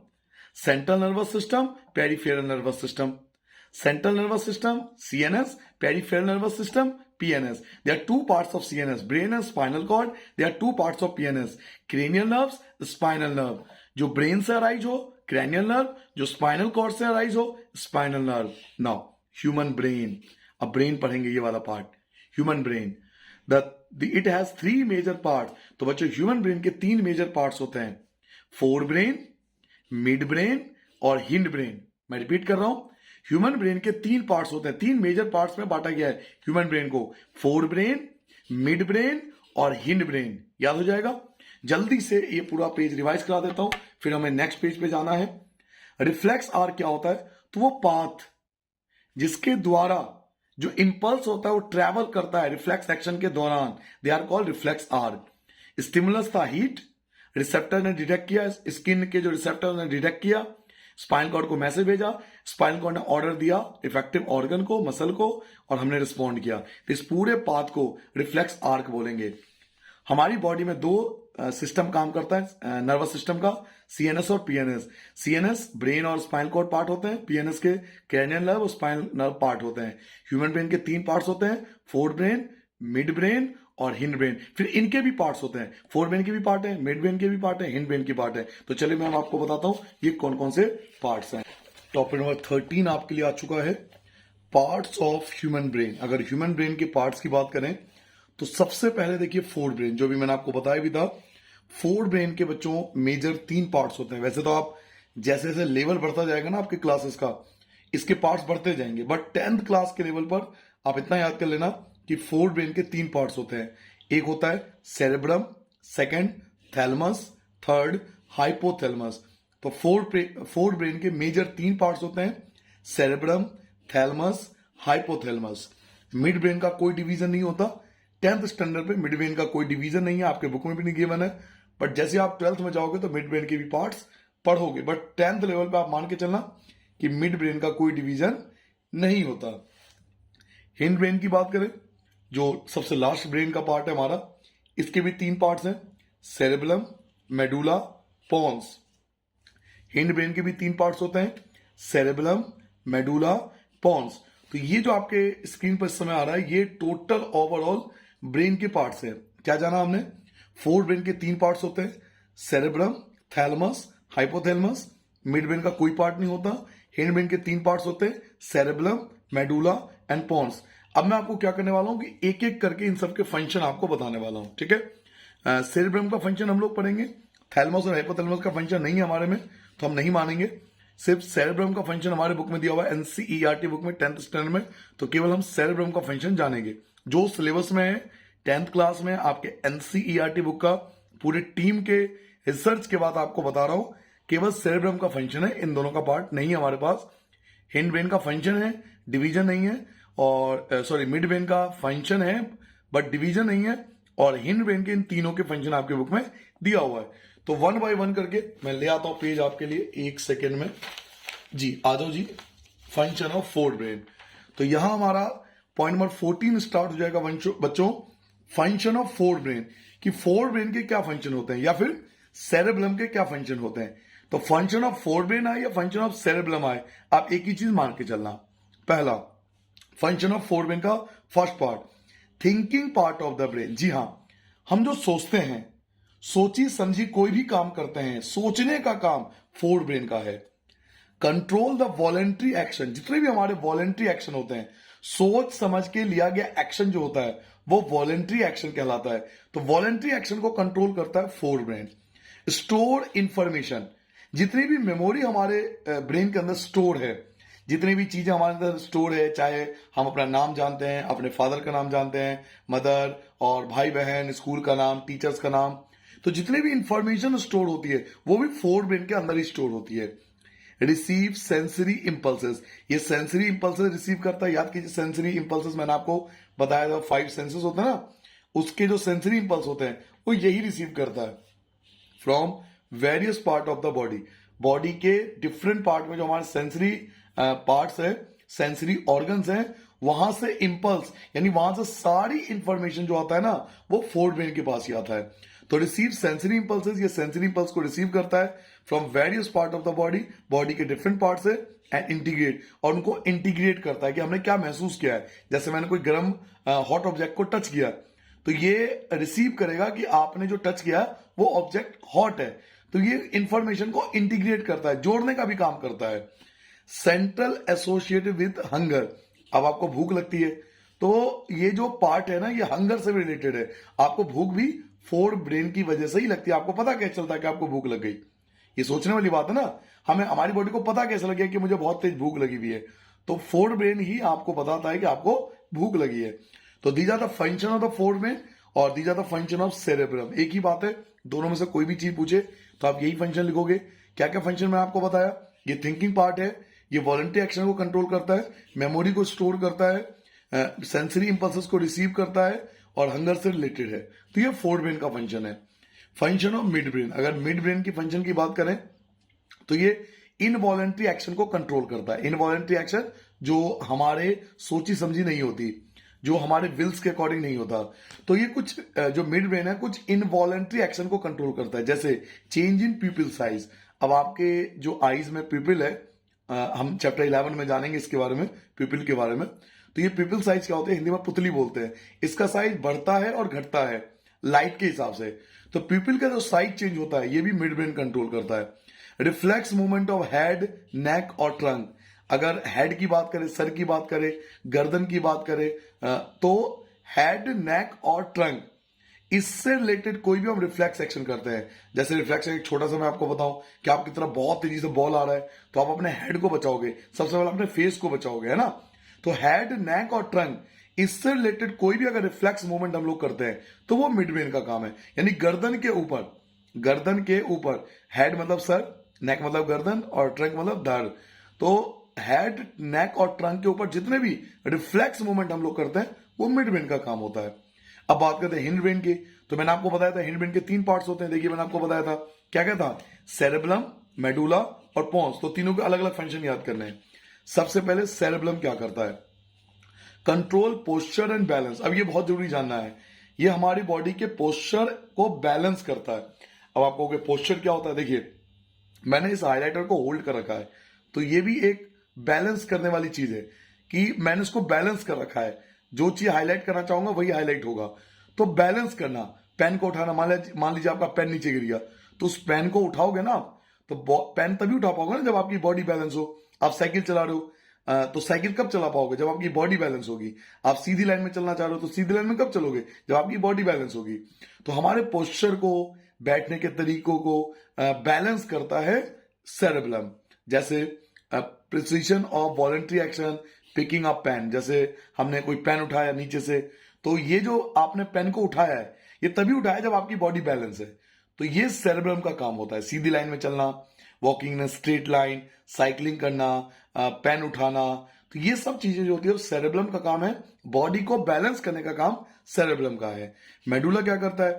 central nervous system, peripheral nervous system. Central nervous system, CNS, peripheral nervous system, PNS. There are two parts of CNS, brain and spinal cord. There are two parts of PNS, cranial nerves, spinal nerve. जो ब्रेन से अराइज हो cranial nerve, जो स्पाइनल कॉर्ड से अराइज हो spinal nerve. Now, human brain. अब ब्रेन पढ़ेंगे ये वाला part, human brain. It has three major part. तो बच्चों ह्यूमन ब्रेन के तीन मेजर पार्ट्स होते हैं, फोर ब्रेन, मिड ब्रेन और हिंड ब्रेन। मैं रिपीट कर रहा हूं, ह्यूमन ब्रेन के तीन पार्ट्स होते हैं, तीन मेजर पार्ट्स में बांटा गया है ह्यूमन ब्रेन को, फोर ब्रेन, मिड ब्रेन और हिंड ब्रेन। याद हो जाएगा? जल्दी से ये पूरा पेज रिवाइज करा देता हूं, फिर हमें नेक्स्ट पेज पे जाना है। रिफ्लेक्स आर्क क्या होता है? तो वो पाथ जिसके द्वारा जो इंपल्स होता है वो ट्रेवल करता है रिफ्लेक्स एक्शन के दौरान, they are called reflex arc. Stimulus था हीट, रिसेप्टर ने डिटेक्ट किया, स्किन के जो रिसेप्टर ने डिटेक्ट किया, स्पाइनल कॉर्ड को मैसेज भेजा, स्पाइनल कॉर्ड ने ऑर्डर दिया इफेक्टिव ऑर्गन को, मसल को, और हमने रिस्पॉन्ड किया। तो इस पूरे पाथ को रिफ्लेक्स आर्क बोलेंगे। हमारी बॉडी में दो सिस्टम काम करता है नर्वस सिस्टम का, सीएनएस और पीएनएस। सीएनएस ब्रेन और स्पाइनल कॉर्ड पार्ट होते हैं, पीएनएस के क्रैनियल नर्व और स्पाइनल नर्व पार्ट होते हैं। ह्यूमन ब्रेन के तीन पार्ट्स होते हैं, फोर ब्रेन, मिड ब्रेन और हिंड ब्रेन। फिर इनके भी पार्ट्स होते हैं, फोर ब्रेन के भी पार्ट है, मिड ब्रेन के भी पार्ट है, हिंड ब्रेन के पार्ट है। तो चलिए मैं आपको बताता हूं ये कौन कौन से पार्ट्स हैं। टॉपिक नंबर 13 आपके लिए आ चुका है, पार्ट्स ऑफ ह्यूमन ब्रेन। अगर ह्यूमन ब्रेन के पार्ट्स की बात करें तो सबसे पहले देखिए फोर ब्रेन, जो भी मैंने आपको बताया भी था। फोर ब्रेन के बच्चों मेजर तीन पार्ट्स होते हैं। वैसे तो आप जैसे जैसे लेवल बढ़ता जाएगा ना आपके क्लासेस का, इसके पार्ट्स बढ़ते जाएंगे, बट 10th क्लास के लेवल पर आप इतना याद कर लेना कि फोर ब्रेन के तीन पार्ट्स होते हैं। एक होता है cerebrum, second thalamus, third hypothalamus. तो फोर ब्रेन के मेजर तीन पार्ट्स होते हैं, cerebrum, thalamus, hypothalamus. Mid brain का कोई डिवीजन नहीं होता। 10th स्टैंडर्ड पे मिड ब्रेन का कोई डिवीजन नहीं है, आपके बुक में भी नहीं गिवन है। बट जैसे आप 12th में जाओगे तो मिड ब्रेन के भी पार्ट्स पढ़ोगे, बट 10th लेवल पे आप मान के चलना कि मिड ब्रेन का कोई डिवीजन नहीं होता। हिंड ब्रेन की बात करें, जो सबसे लास्ट ब्रेन का पार्ट है हमारा, इसके भी तीन पार्ट्स हैं, cerebellum, medulla, pons. Hind brain के भी तीन पार्ट्स होते हैं, सेरेबलम, मेडुला, पोन्स। तो ये जो आपके स्क्रीन पर इस समय आ रहा है, ये टोटल ओवरऑल ब्रेन के पार्ट्स है। क्या जाना हमने? फोर ब्रेन के तीन पार्ट्स होते हैं, cerebrum, thalamus, hypothalamus. Mid brain का कोई पार्ट नहीं होता। हिंड ब्रेन के तीन पार्ट्स होते हैं, सेरेब्रम, मेडुला एंड पोन्स। अब मैं आपको क्या करने वाला हूं कि एक एक करके इन सब के फंक्शन आपको बताने वाला हूं, ठीक है। सेरेब्रम का फंक्शन हम लोग पढ़ेंगे, थैलमस और हाइपोथैलमस का फंक्शन नहीं है हमारे में, तो हम नहीं मानेंगे। सिर्फ सेरेब्रम का फंक्शन हमारे बुक में दिया हुआ है, एनसीईआरटी बुक में 10th स्टैंडर्ड में, तो केवल हम सेरेब्रम का फंक्शन जानेंगे। जो सिलेबस में है 10th क्लास में आपके एनसीईआरटी बुक का, पूरी टीम के रिसर्च के बाद आपको बता रहा हूं, केवल सेरेब्रम का फंक्शन है, इन दोनों का पार्ट नहीं है हमारे पास। हिंड ब्रेन का फंक्शन है, डिवीजन नहीं है, और सॉरी मिड ब्रेन का फंक्शन है बट डिवीजन नहीं है, और हिंड ब्रेन के इन तीनों के फंक्शन आपके बुक में दिया हुआ है। तो वन बाय वन करके मैं ले आता हूं पेज आपके लिए, एक सेकेंड में जी। आ जाओ जी, फंक्शन ऑफ फोर ब्रेन। तो यहां हमारा पॉइंट नंबर 14 स्टार्ट हो जाएगा बच्चों, फंक्शन ऑफ फोर ब्रेन, कि फोर ब्रेन के क्या फंक्शन होते हैं या फिर सेरेब्रम के क्या फंक्शन होते हैं। तो फंक्शन ऑफ फोर ब्रेन आए या फंक्शन ऑफ सेरेब्रम आए, आप एक ही चीज मान के चलना। पहला फंक्शन ऑफ फोर ब्रेन का first part, thinking part of the brain. जी हां, हम जो सोचते हैं, सोची समझी कोई भी काम करते हैं, सोचने का काम फोर ब्रेन का है। कंट्रोल द वॉलेंट्री एक्शन, जितने भी हमारे वॉलेंट्री एक्शन होते हैं, सोच समझ के लिया गया एक्शन जो होता है वो वॉलेंट्री एक्शन कहलाता है। तो वॉलेंट्री एक्शन को कंट्रोल करता है फोर ब्रेन। स्टोर इंफॉर्मेशन, जितनी भी मेमोरी हमारे ब्रेन के अंदर स्टोर है, जितनी भी चीजें हमारे अंदर स्टोर है, चाहे हम अपना नाम जानते हैं, अपने फादर का नाम जानते हैं, मदर और भाई बहन, स्कूल का नाम, टीचर्स का नाम, तो जितने भी इंफॉर्मेशन स्टोर होती है वो भी फोर ब्रेन के अंदर ही स्टोर होती है। रिसीव सेंसरी इंपल्सेस, ये सेंसरी इंपल्सेस रिसीव करता है। याद कीजिए सेंसरी इंपल्सेस मैंने आपको बताया था, 5 सेंसेस होते हैं ना, उसके जो सेंसरी इंपल्स होते हैं वो यही रिसीव करता है from various part of the body. Body के डिफरेंट पार्ट में जो हमारे सेंसरी पार्ट्स है, सेंसरी ऑर्गन्स हैं, वहां से इंपल्स यानी वहां से सारी इंफॉर्मेशन जो आता है ना वो फोर ब्रेन के पास ही आता है। तो रिसीव सेंसरी इंपल्सेस, ये सेंसरी इंपल्स को रिसीव करता है from various part of the body, body के डिफरेंट पार्ट से, एंड इंटीग्रेट, और उनको इंटीग्रेट करता है कि हमने क्या महसूस किया है। जैसे मैंने कोई गर्म हॉट ऑब्जेक्ट को टच किया तो ये रिसीव करेगा कि आपने जो टच किया वो ऑब्जेक्ट हॉट है, तो ये इंफॉर्मेशन को इंटीग्रेट करता है, जोड़ने का भी काम करता है। सेंट्रल एसोसिएटेड विद हंगर, अब आपको भूख लगती है तो ये जो पार्ट है ना ये हंगर से भी रिलेटेड है। आपको भूख भी फोर ब्रेन की वजह से ही लगती है। आपको पता कैसे चलता है कि आपको भूख लग गई? ये सोचने वाली बात है ना, हमें हमारी बॉडी को पता कैसे लगे कि मुझे बहुत तेज भूख लगी हुई है? तो फोर ब्रेन ही आपको बताता है कि आपको भूख लगी है। तो these are the function of the fore brain और these are the function of cerebrum. एक ही बात है, दोनों में से कोई भी चीज पूछे तो आप यही फंक्शन लिखोगे। क्या क्या फंक्शन मैंने आपको बताया? ये थिंकिंग पार्ट है, ये वॉलंटरी एक्शन को कंट्रोल करता है, मेमोरी को स्टोर करता है, सेंसरी इंपल्सेस को रिसीव करता है और हंगर से रिलेटेड है। तो ये फोर ब्रेन का फंक्शन है। फंक्शन ऑफ मिड ब्रेन, अगर मिड ब्रेन की फंक्शन की बात करें तो ये इनवॉलंटरी एक्शन को कंट्रोल करता है। इनवॉलंटरी एक्शन जो हमारे सोची समझी नहीं होती, जो हमारे विल्स के अकॉर्डिंग नहीं होता, तो ये कुछ जो मिड ब्रेन है कुछ इनवॉलंटरी एक्शन को कंट्रोल करता है। जैसे चेंज इन प्यूपिल साइज, अब आपके जो आईज में प्यूपिल है, हम चैप्टर 11 में जानेंगे इसके बारे में, प्यूपिल के बारे में। तो ये प्यूपिल साइज क्या होते हैं? हिंदी में पुतली बोलते हैं। इसका साइज बढ़ता है और घटता है लाइट के हिसाब से। तो प्यूपिल का जो साइज चेंज होता है ये भी मिड ब्रेन कंट्रोल करता है। रिफ्लेक्स मूवमेंट ऑफ हेड, नेक और ट्रंक, अगर हेड की बात करें, सर की बात करें, गर्दन की बात करें, तो हेड, नेक और ट्रंक, इससे रिलेटेड कोई भी हम रिफ्लेक्स एक्शन करते हैं। जैसे रिफ्लेक्स एक छोटा सा मैं आपको बताऊं कि आपकी तरफ बहुत तेजी से बॉल आ रहा है तो आप अपने हेड को बचाओगे, सबसे पहले अपने फेस को बचाओगे, है ना? तो हेड, नेक और ट्रंक, इससे रिलेटेड कोई भी अगर रिफ्लेक्स मूवमेंट हम लोग करते हैं तो वो मिड ब्रेन का काम है। यानी गर्दन के ऊपर, गर्दन के ऊपर, हेड मतलब सर, नेक मतलब गर्दन और ट्रंक मतलब धड़, तो हेड, नेक और ट्रंक के ऊपर जितने भी रिफ्लेक्स मूवमेंट हम लोग करते हैं वो मिड ब्रेन का काम होता है। अब बात करते हैं हिंड ब्रेन की। तो मैंने आपको बताया था हिंड ब्रेन के 3 पार्ट्स होते हैं। देखिए मैंने आपको बताया था क्या क्या था, सेरेब्रम, मेडुला और पोन्स। तो तीनों के अलग अलग फंक्शन याद करने हैं। सबसे पहले सेरेब्रम क्या करता है? Control posture and balance. अब ये बहुत जरूरी जानना है, ये हमारी बॉडी के पोस्चर को बैलेंस करता है। अब आपको पोस्चर क्या होता है, देखिए मैंने इस हाइलाइटर को होल्ड कर रखा है, तो ये भी एक बैलेंस करने वाली चीज है कि मैंने इसको बैलेंस कर रखा है। जो चीज हाईलाइट करना चाहूंगा वही हाईलाइट होगा। तो बैलेंस करना, पेन को उठाना, मान लीजिए आपका पेन नीचे गिर गया तो उस पेन को उठाओगे ना, तो पेन तभी उठा पाओगे ना जब आपकी बॉडी बैलेंस हो। आप साइकिल चला रहे हो तो साइकिल कब चला पाओगे? जब आपकी बॉडी बैलेंस होगी। आप सीधी लाइन में चलना चाह रहे हो तो सीधी लाइन में कब चलोगे? जब आपकी बॉडी बैलेंस होगी। तो हमारे पोस्चर को, बैठने के तरीकों को बैलेंस करता है सेरेब्रम। जैसे precision of voluntary action, picking up pen, जैसे हमने कोई पेन उठाया नीचे से, तो ये जो आपने पेन को उठाया है ये तभी उठाया जब आपकी बॉडी बैलेंस है। तो ये सेरेब्रम का काम होता है। सीधी लाइन में चलना, walking in straight line, cycling करना, पेन उठाना, तो ये सब चीजें जो होती है सेरेब्रम का काम है। बॉडी को बैलेंस करने का काम सेरेब्रम का है। मेडुला क्या करता है?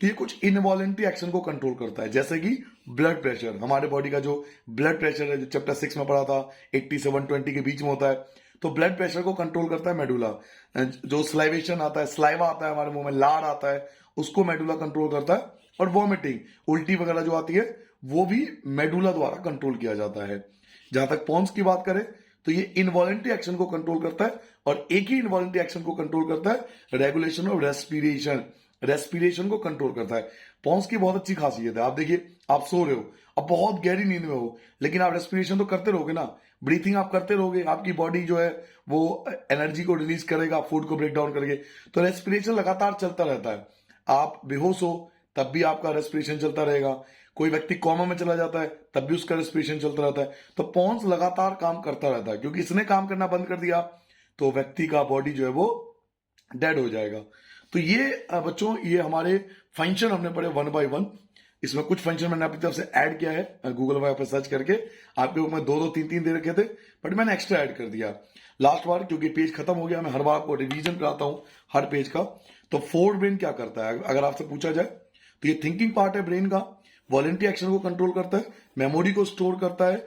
तो ये कुछ इनवॉलेंट्री एक्शन को कंट्रोल करता है, जैसे कि ब्लड प्रेशर। हमारे बॉडी का जो ब्लड प्रेशर है, जो चैप्टर 6 में पढ़ा था, 80 से 120 के बीच में होता है। तो ब्लड प्रेशर को कंट्रोल करता है मेडुला। जो स्लाइवेशन आता है, स्लाइवा आता है हमारे मुंह में, लार आता है, उसको मेडुला कंट्रोल करता है। और वॉमिटिंग, उल्टी वगैरह जो आती है वो भी मेडुला द्वारा कंट्रोल किया जाता है। जहां तक पोन्स की बात करें तो ये इनवॉलेंट्री एक्शन को कंट्रोल करता है और एक ही इनवॉलेंट्री एक्शन को कंट्रोल करता है, रेगुलेशन ऑफ रेस्पिरेशन, रेस्पिरेशन को कंट्रोल करता है। पोन्स की बहुत अच्छी खासियत है, आप देखिए आप सो रहे हो, अब बहुत गहरी नींद में हो, लेकिन आप रेस्पिरेशन तो करते रहोगे ना, ब्रीथिंग आप करते रहोगे, आपकी बॉडी जो है वो एनर्जी को रिलीज करेगा, फूड को ब्रेक डाउन करेंगे, तो रेस्पिरेशन लगातार चलता रहता है। आप बेहोश हो तब भी आपका रेस्पिरेशन चलता रहेगा। कोई व्यक्ति कोमा में चला जाता है तब भी उसका रेस्पिरेशन चलता रहता है। तो पॉन्स लगातार काम करता रहता है, क्योंकि इसने काम करना बंद कर दिया तो व्यक्ति का बॉडी जो है वो डेड हो जाएगा। तो ये बच्चों ये हमारे फंक्शन हमने पढ़े 1 by 1। इसमें कुछ फंक्शन मैंने अपनी तरफ से ऐड किया है गूगल वगैरह पर सर्च करके। आपके ऊपर 2 3 3 दे रखे थे, बट मैंने एक्स्ट्रा ऐड कर दिया लास्ट बार, क्योंकि पेज खत्म हो गया। मैं हर बार आपको रिवीजन कराता हूं हर पेज का। तो फोर ब्रेन क्या करता है अगर आपसे पूछा जाए, तो ये थिंकिंग पार्ट है ब्रेन का, वॉलेंटरी एक्शन को कंट्रोल करता है, मेमोरी को स्टोर करता है,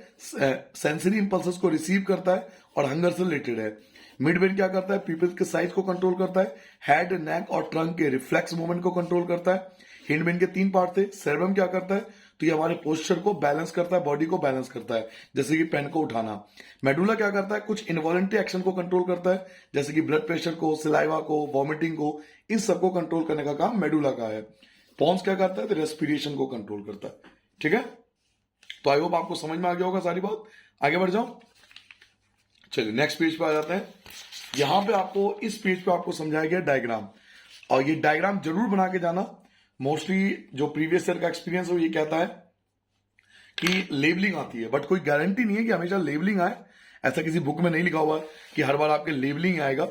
सेंसरी इंपल्सेस को रिसीव करता है और हंगर से रिलेटेड है। मिड ब्रेन क्या करता है, पीपल्स के साइज को कंट्रोल करता है, हेड, नेक और ट्रंक के रिफ्लेक्स मूवमेंट को कंट्रोल करता है। हिंड ब्रेन के 3 पार्ट थे। सेरेब्रम क्या करता है, तो ये हमारे पोस्चर को बैलेंस करता है, बॉडी को बैलेंस करता है, जैसे कि पेन को उठाना। मेडुला क्या करता है, कुछ इनवॉलेंटरी एक्शन को कंट्रोल करता है, जैसे कि ब्लड प्रेशर को, सिलाइवा को, वॉमिटिंग को, इन सबको कंट्रोल करने का काम मेडुला का है। पॉन्स क्या करता है, तो रेस्पिरेशन को कंट्रोल करता है। ठीक है, तो आई होप आपको समझ में आ गया होगा सारी बात। आगे बढ़ जाओ, चलिए नेक्स्ट पेज पे आ जाते हैं। यहां पे आपको इस पेज पे आपको समझाया गया डायग्राम, और ये डायग्राम जरूर बना के जाना। मोस्टली जो प्रीवियस ईयर का एक्सपीरियंस है वो ये कहता है कि लेबलिंग आती है, बट कोई गारंटी नहीं है कि हमेशा लेबलिंग आए। ऐसा किसी बुक में नहीं लिखा हुआ है कि हर बार आपके लेबलिंग आएगा,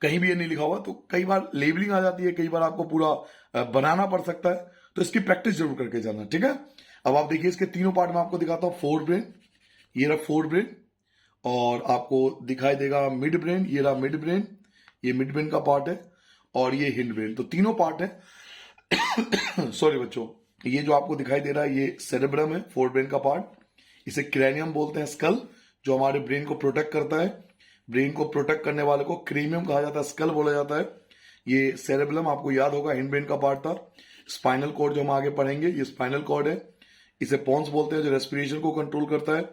कहीं भी ये नहीं लिखा हुआ। तो कई बार लेबलिंग आ जाती है, कई बार आपको पूरा बनाना पड़ सकता है, तो इसकी प्रैक्टिस जरूर करके जाना। ठीक है, अब आप देखिए इसके तीनों पार्ट में आपको दिखाता हूं। फोर ब्रेन, ये रहा फोर ब्रेन, और आपको दिखाई देगा मिड ब्रेन, ये रहा मिड ब्रेन, ये मिड ब्रेन का पार्ट है, और ये हिंड ब्रेन। तो तीनों पार्ट है। सॉरी बच्चों, ये जो आपको दिखाई दे रहा है ये सेरेब्रम है, फोर ब्रेन का पार्ट। इसे क्रैनियम बोलते हैं, स्कल, जो हमारे ब्रेन को प्रोटेक्ट करता है। ब्रेन को प्रोटेक्ट करने वाले को क्रेनियम कहा जाता है, स्कल बोला जाता है। ये सेरेब्रम आपको याद होगा हिंड ब्रेन का पार्ट था। स्पाइनल कॉर्ड जो हम आगे पढ़ेंगे, ये स्पाइनल कॉर्ड है। इसे पॉन्स बोलते हैं, जो रेस्पिरेशन को कंट्रोल करता है।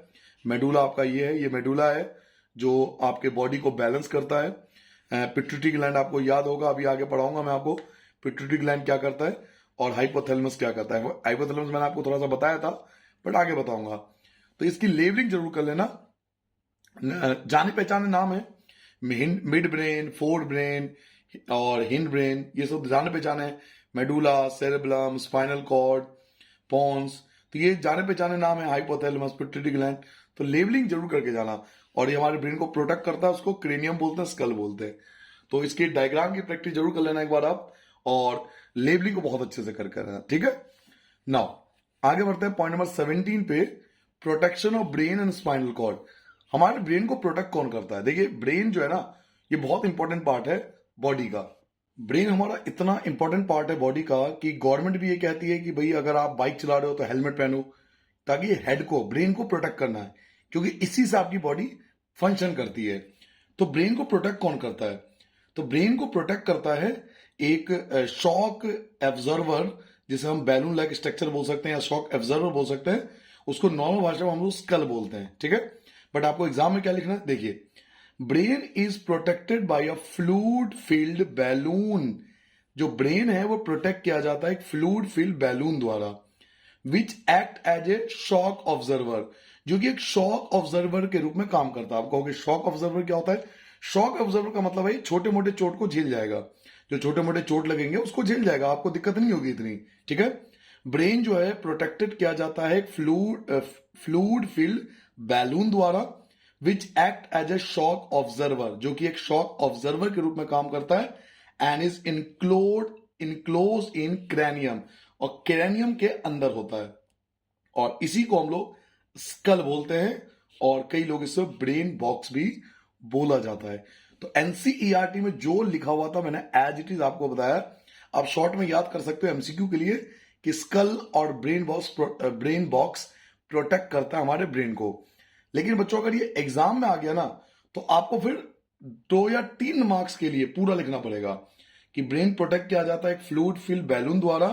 मेडुला आपका ये है, ये मेडुला है जो आपके बॉडी को बैलेंस करता है। पिट्यूटरी ग्लैंड आपको याद होगा, अभी आगे पढ़ाऊंगा मैं आपको पिट्यूटरी ग्लैंड क्या करता है, और हाइपोथैलेमस क्या करता है। हाइपोथैलेमस मैंने आपको थोड़ा सा बताया था, बट आगे बताऊंगा। तो इसकी लेबलिंग जरूर कर लेना। जाने पहचाने नाम है, मिड ब्रेन, फोर ब्रेन और हिंड ब्रेन, ये सब जाने पहचाने हैं। Medulla, cerebrum, spinal cord, pons, तो ये जाने पहचाने नाम है। हाइपोथैलेमस, पिट्यूटरी ग्लैंड, तो लेबलिंग जरूर करके जाना। और ये हमारे ब्रेन को प्रोटेक्ट करता है, उसको क्रेनियम बोलते हैं, स्कल बोलते हैं। तो इसके डायग्राम की प्रैक्टिस जरूर कर लेना एक बार आप, और लेबलिंग को बहुत अच्छे से करके रहना। ठीक है, नाउ आगे बढ़ते हैं पॉइंट नंबर 17 पे, protection of brain and spinal cord. हमारे ब्रेन को प्रोटेक्ट कौन करता है? देखिए ब्रेन जो है ना, ये बहुत इंपॉर्टेंट पार्ट है बॉडी का। ब्रेन हमारा इतना इंपॉर्टेंट पार्ट है बॉडी का कि गवर्नमेंट भी ये कहती है कि भाई अगर आप बाइक चला रहे हो तो हेलमेट पहनो, ताकि हेड को, ब्रेन को प्रोटेक्ट करना है, क्योंकि इसी से आपकी बॉडी फंक्शन करती है। तो ब्रेन को प्रोटेक्ट कौन करता है? तो ब्रेन को प्रोटेक्ट करता है एक शॉक एब्जर्वर, जिसे हम बैलून लाइक स्ट्रक्चर बोल सकते हैं या शॉक एब्जर्वर बोल सकते हैं। उसको नॉर्मल भाषा में हम लोग स्कल बोलते हैं। ठीक है, बट आपको एग्जाम में क्या लिखना है, देखिए, brain is protected by a fluid filled balloon. जो ब्रेन है वो प्रोटेक्ट किया जाता है एक फ्लूइड फिल्ड बैलून द्वारा, which act as a shock observer, जो कि एक शॉक ऑब्जर्वर के रूप में काम करता है। आप कहोगे शॉक ऑब्जर्वर क्या होता है? शॉक ऑब्जर्वर का मतलब है छोटे मोटे चोट को झेल जाएगा, जो छोटे मोटे चोट लगेंगे उसको झेल जाएगा, आपको दिक्कत नहीं होगी इतनी। ठीक है, ब्रेन जो है प्रोटेक्टेड किया जाता है एक फ्लूइड फिल्ड बैलून द्वारा, which act as a shock observer, जो कि एक शॉक ऑब्जर्वर के रूप में काम करता है, and is enclose in cranium, और क्रैनियम के अंदर होता है, और इसी को हम लोग स्कल बोलते हैं, और कई लोग इसे ब्रेन बॉक्स भी बोला जाता है। तो एनसीईआरटी में जो लिखा हुआ था मैंने एज इट इज आपको बताया। आप शॉर्ट में याद कर सकते हो एमसीक्यू के लिए कि स्कल और ब्रेन बॉक्स प्रोटेक्ट करता है हमारे ब्रेन को। लेकिन बच्चों अगर ये एग्जाम में आ गया ना, तो आपको फिर 2 या 3 मार्क्स के लिए पूरा लिखना पड़ेगा कि ब्रेन प्रोटेक्ट किया जाता है एक फ्लूइड फिल्ड बैलून द्वारा,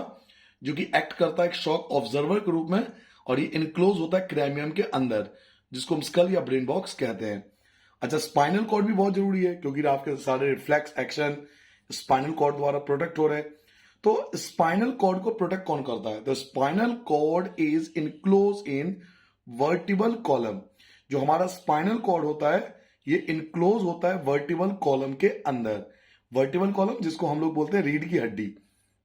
जो कि एक्ट करता है एक शॉक ऑब्जर्वर के रूप में, और ये इनक्लोज होता है क्रैनियम के अंदर, जिसको हम स्कल या ब्रेन बॉक्स कहते हैं। अच्छा, स्पाइनल कॉर्ड भी बहुत जरूरी है, क्योंकि आपके सारे रिफ्लेक्स एक्शन स्पाइनल कॉर्ड द्वारा प्रोटेक्ट हो रहे हैं। तो स्पाइनल कॉर्ड को प्रोटेक्ट कौन करता है? तो spinal cord is enclose in vertebral column. जो हमारा स्पाइनल कॉर्ड होता है ये इनक्लोज होता है वर्टिबल कॉलम के अंदर। वर्टिबल कॉलम जिसको हम लोग बोलते हैं रीढ़ की हड्डी।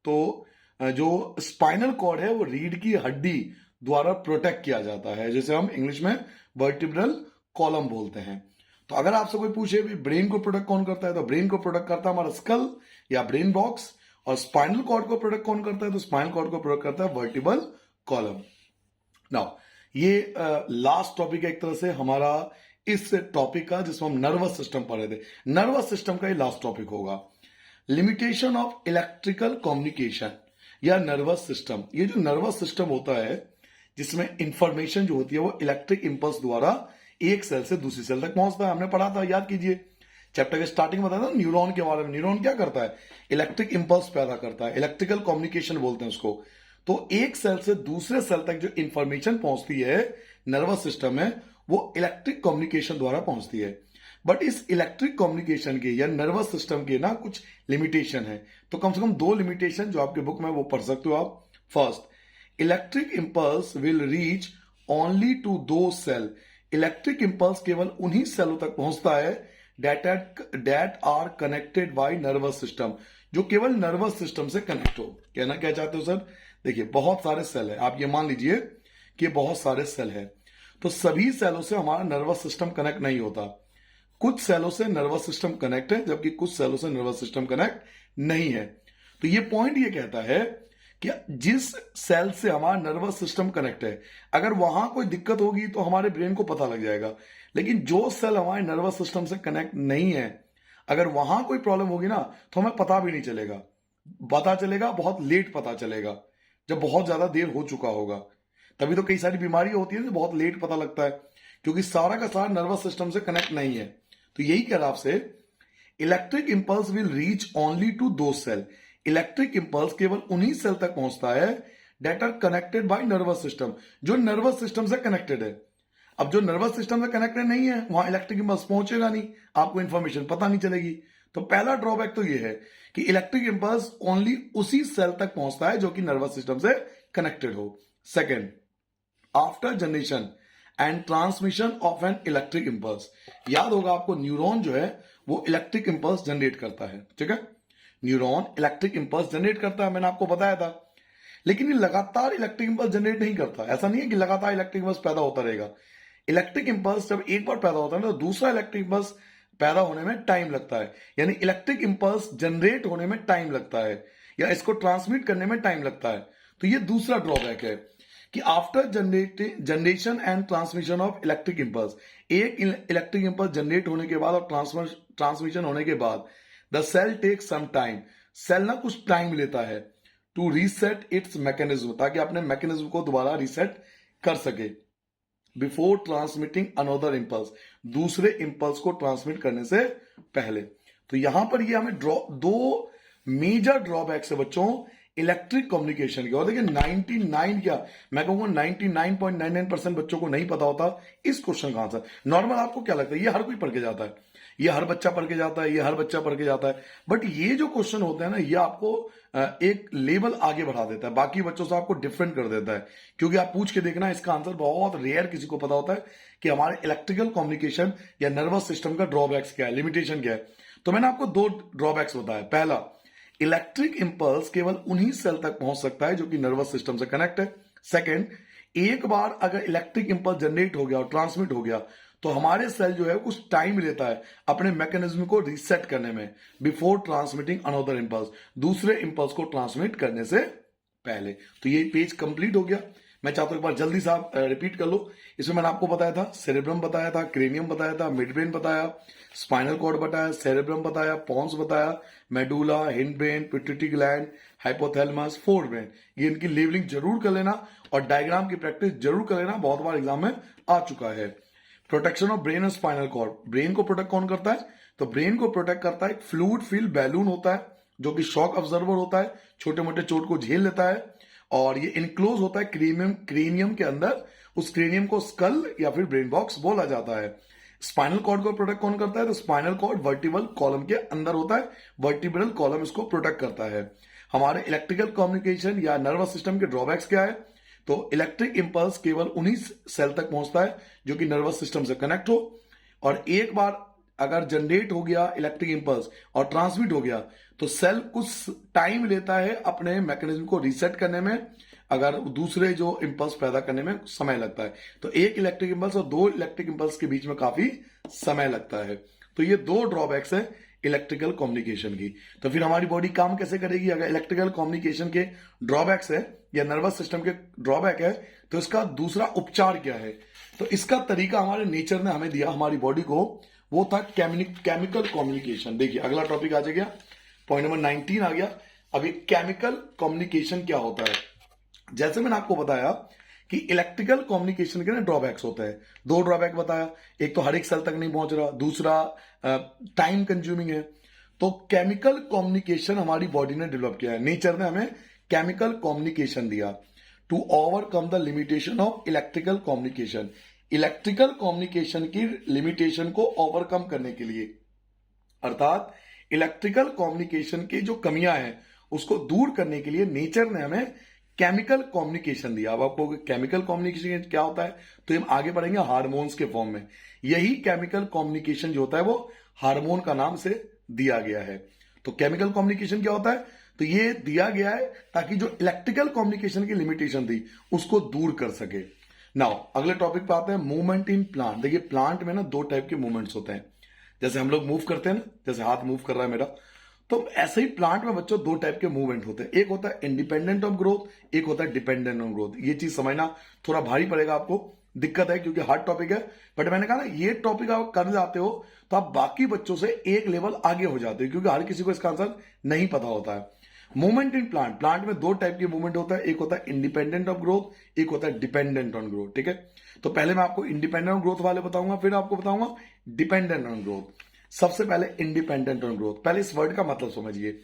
तो जो स्पाइनल कॉर्ड है वो रीढ़ की हड्डी द्वारा प्रोटेक्ट किया जाता है, जिसे हम इंग्लिश में वर्टिब्रल कॉलम बोलते हैं। तो अगर आपसे कोई पूछे भी ब्रेन को प्रोटेक्ट कौन करता है, तो ब्रेन को प्रोटेक्ट करता है हमारा स्कल या ब्रेन बॉक्स, और स्पाइनल कॉर्ड को प्रोटेक्ट कौन करता है, तो स्पाइनल कॉर्ड को प्रोटेक्ट करता है वर्टिब्रल कॉलम। नाउ ये लास्ट टॉपिक है एक तरह से हमारा इस टॉपिक का, जिसमें हम नर्वस सिस्टम पढ़ रहे थे। नर्वस सिस्टम का ये लास्ट टॉपिक होगा। लिमिटेशन ऑफ इलेक्ट्रिकल कम्युनिकेशन या नर्वस सिस्टम। ये जो नर्वस सिस्टम होता है जिसमें इंफॉर्मेशन जो होती है वो इलेक्ट्रिक इंपल्स द्वारा एक सेल से दूसरी सेल तक पहुंचता है। हमने पढ़ा था, याद कीजिए, चैप्टर के स्टार्टिंग में बताया था न्यूरॉन के बारे में। न्यूरॉन क्या करता है, इलेक्ट्रिक इंपल्स पैदा करता है, इलेक्ट्रिकल कम्युनिकेशन बोलते हैं उसको। तो एक सेल से दूसरे सेल तक जो इंफॉर्मेशन पहुंचती है नर्वस सिस्टम में, वो इलेक्ट्रिक कम्युनिकेशन द्वारा पहुंचती है। बट इस इलेक्ट्रिक कम्युनिकेशन के या नर्वस सिस्टम के ना कुछ लिमिटेशन है। तो कम से कम 2 लिमिटेशन जो आपके बुक में वो पढ़ सकते हो आप। First, electric impulse will reach only to those cell. Electric impulse केवल उन्हीं सेलों तक पहुंचता है that are connected by nervous system, जो केवल नर्वस सिस्टम से कनेक्ट हो। कहना क्या चाहते हो सर? देखिए, बहुत सारे सेल है, आप ये मान लीजिए कि बहुत सारे सेल है, तो सभी सेलों से हमारा नर्वस सिस्टम कनेक्ट नहीं होता। कुछ सेलों से नर्वस सिस्टम कनेक्ट है, जबकि कुछ सेलों से नर्वस सिस्टम कनेक्ट नहीं है। तो ये पॉइंट ये कहता है कि जिस सेल से हमारा नर्वस सिस्टम कनेक्ट है, अगर वहां कोई दिक्कत होगी तो हमारे ब्रेन को पता लग जाएगा। लेकिन जो सेल हमारे नर्वस सिस्टम से कनेक्ट नहीं है, अगर वहां कोई प्रॉब्लम होगी ना, तो हमें पता भी नहीं चलेगा। पता चलेगा बहुत लेट पता चलेगा, जब बहुत ज्यादा देर हो चुका होगा। तभी तो कई सारी बीमारियां होती है, बहुत लेट पता लगता है, क्योंकि सारा का सारा नर्वस सिस्टम से कनेक्ट नहीं है। तो यही कह रहा आपसे, electric impulse will reach only to those cell. Electric impulse केवल उन्हीं सेल तक पहुंचता है that are connected by nervous system, जो नर्वस सिस्टम से कनेक्टेड है। अब जो नर्वस सिस्टम से कनेक्टेड नहीं है, वहां इलेक्ट्रिक इंपल्स पहुंचेगा नहीं, आपको इंफॉर्मेशन पता नहीं चलेगी। तो पहला ड्रॉबैक तो ये है कि इलेक्ट्रिक इंपल्स ओनली उसी सेल तक पहुंचता है जो कि नर्वस सिस्टम से कनेक्टेड हो। Second, after generation and transmission of an electric impulse. याद होगा आपको, न्यूरॉन जो है वो इलेक्ट्रिक इंपल्स जनरेट करता है, ठीक है? न्यूरॉन इलेक्ट्रिक इंपल्स जनरेट करता है, मैंने आपको बताया था। लेकिन ये लगातार इलेक्ट्रिक इंपल्स जनरेट नहीं करता। ऐसा नहीं है कि लगातार इलेक्ट्रिक इंपल्स पैदा होता रहेगा। इलेक्ट्रिक इंपल्स जब एक बार पैदा होता है ना, तो दूसरा इलेक्ट्रिक इंपल्स पैदा होने में टाइम लगता है। यानी इलेक्ट्रिक इंपल्स जनरेट होने में टाइम लगता है, या इसको ट्रांसमिट करने में टाइम लगता है। तो ये दूसरा ड्रॉबैक है कि after generation and transmission of electric impulse, एक इलेक्ट्रिक इंपल्स जनरेट होने के बाद और ट्रांसमिशन होने के बाद, the cell take some time. Cell ना कुछ टाइम लेता है टू रीसेट इट्स मैकेनिज्म, ताकि अपने मैकेनिज्म को दोबारा रीसेट कर सके बिफोर ट्रांसमिटिंग अनदर इंपल्स, दूसरे इंपल्स को ट्रांसमिट करने से पहले। तो यहां पर ये हमें दो मेजर ड्रॉबैक्स है बच्चों इलेक्ट्रिक कम्युनिकेशन की। और देखिए 99 क्या मैं कहूंगा 99.99% बच्चों को नहीं पता होता इस क्वेश्चन का आंसर। नॉर्मल आपको क्या लगता है, ये हर कोई पढ़ के जाता है, ये हर बच्चा पढ़ के जाता है, ये हर बच्चा पढ़ के जाता है। बट ये जो क्वेश्चन होता है ना, ये आपको एक लेवल आगे बढ़ा देता है, बाकी बच्चों से आपको डिफरेंट कर देता है। क्योंकि आप पूछ के देखना, इसका आंसर बहुत रेयर किसी को पता होता है कि हमारे इलेक्ट्रिकल कम्युनिकेशन या नर्वस सिस्टम का ड्रॉबैक्स क्या है, लिमिटेशन क्या है। तो मैंने आपको 2 ड्रॉबैक्स बताया। पहला, इलेक्ट्रिक इंपल्स केवल उन्हीं सेल तक पहुंच सकता है जो कि नर्वस सिस्टम से कनेक्ट है। सेकेंड, एक बार अगर इलेक्ट्रिक इंपल्स जनरेट हो गया और ट्रांसमिट हो गया, तो हमारे सेल जो है कुछ टाइम लेता है अपने मैकेनिज्म को रीसेट करने में बिफोर ट्रांसमिटिंग अनदर इंपल्स, दूसरे इंपल्स को ट्रांसमिट करने से पहले। तो ये पेज कंप्लीट हो गया। मैं चाहता हूं एक बार जल्दी से आप रिपीट कर लो। इसमें मैंने आपको बताया था, सेरेब्रम बताया था, क्रेनियम बताया था, मिड ब्रेन बताया, स्पाइनल कॉर्ड बताया, सेरेब्रम बताया, पॉन्स बताया, medulla, hind brain, pituitary gland, hypothalamus, fore brain. ये इनकी लेवलिंग जरूर कर लेना और डायग्राम की प्रैक्टिस जरूर कर लेना, बहुत बार एग्जाम में आ चुका है। Protection of brain and spinal cord. Brain को प्रोटेक्ट कौन करता है? तो ब्रेन को प्रोटेक्ट करता है एक फ्लूइड फील्ड बैलून होता है, जो कि शॉक ऑब्जर्वर होता है, छोटे मोटे चोट को झेल लेता है, और ये इनक्लोज होता है क्रेनियम के अंदर। उस क्रेनियम को स्कल या फिर ब्रेन बॉक्स बोला जाता है। स्पाइनल कॉर्ड को प्रोटेक्ट कौन करता है? तो स्पाइनल कॉर्ड वर्टिब्रल कॉलम के अंदर होता है, वर्टिब्रल कॉलम इसको प्रोटेक्ट करता है। हमारे इलेक्ट्रिकल कम्युनिकेशन या नर्वस सिस्टम के ड्रॉबैक्स क्या है? तो इलेक्ट्रिक इंपल्स केवल उन्हीं सेल तक पहुंचता है जो कि नर्वस सिस्टम से कनेक्ट हो, और एक बार अगर जनरेट हो गया इलेक्ट्रिक इंपल्स और ट्रांसमिट हो गया तो सेल कुछ टाइम लेता है अपने मैकेनिज्म को रीसेट करने में, अगर दूसरे जो इंपल्स पैदा करने में समय लगता है। तो एक इलेक्ट्रिक इंपल्स और दो इलेक्ट्रिक इंपल्स के बीच में काफी समय लगता है। तो ये दो ड्रॉबैक्स है इलेक्ट्रिकल कम्युनिकेशन की। तो फिर हमारी बॉडी काम कैसे करेगी? अगर इलेक्ट्रिकल कम्युनिकेशन के ड्रॉबैक्स है या नर्वस सिस्टम के ड्रॉबैक है तो इसका दूसरा उपचार क्या है? तो इसका तरीका हमारे नेचर ने हमें दिया हमारी बॉडी को, वो था केमिकल कम्युनिकेशन। देखिए अगला टॉपिक आ गया, पॉइंट नंबर 19 आ गया। अभी केमिकल कम्युनिकेशन क्या होता है? जैसे मैंने आपको बताया कि इलेक्ट्रिकल कम्युनिकेशन के ना ड्रॉबैक्स होते हैं। दो ड्रॉबैक बताया, एक तो हर एक सेल तक नहीं पहुंच रहा, दूसरा टाइम कंज्यूमिंग है। तो केमिकल कम्युनिकेशन हमारी बॉडी ने डेवलप किया है, नेचर ने हमें केमिकल कम्युनिकेशन दिया to overcome the limitation of electrical communication. Electrical communication की लिमिटेशन को ओवरकम करने के लिए, अर्थात इलेक्ट्रिकल कम्युनिकेशन की जो कमियां हैं उसको दूर करने के लिए नेचर ने हमें केमिकल कम्युनिकेशन दिया। अब आपको केमिकल कम्युनिकेशन क्या होता है तो हम आगे पढ़ेंगे हार्मोन्स के फॉर्म में। यही केमिकल कम्युनिकेशन जो होता है वो हार्मोन का नाम से दिया गया है। तो केमिकल कम्युनिकेशन क्या होता है? तो ये दिया गया है ताकि जो इलेक्ट्रिकल कम्युनिकेशन की लिमिटेशन थी उसको दूर कर सके। नाउ अगले टॉपिक पे आते हैं, मूवमेंट इन प्लांट। देखिए प्लांट में ना दो टाइप के मूवमेंट्स होते हैं। जैसे हम लोग मूव करते हैं ना, जैसे हाथ मूव कर रहा है मेरा, तो ऐसे ही प्लांट में बच्चों दो टाइप के मूवमेंट होते हैं। एक होता है इंडिपेंडेंट ऑफ ग्रोथ, एक होता है डिपेंडेंट ऑन ग्रोथ। ये चीज समझना थोड़ा भारी पड़ेगा आपको, दिक्कत है क्योंकि हार्ड टॉपिक है। बट मैंने कहा ना ये टॉपिक आप कर जाते हो तो आप बाकी बच्चों से एक लेवल आगे हो जाते हो, क्योंकि हर किसी को इसका आंसर नहीं पता होता है। मूवमेंट इन प्लांट, प्लांट में दो टाइप की मूवमेंट होता है, एक होता है इंडिपेंडेंट ऑफ ग्रोथ, एक होता है डिपेंडेंट ऑन ग्रोथ। ठीक है, तो पहले मैं आपको इंडिपेंडेंट ऑन ग्रोथ वाले बताऊंगा, फिर आपको बताऊंगा डिपेंडेंट ऑन ग्रोथ। सबसे पहले इंडिपेंडेंट ऑन ग्रोथ। पहले इस वर्ड का मतलब समझिए।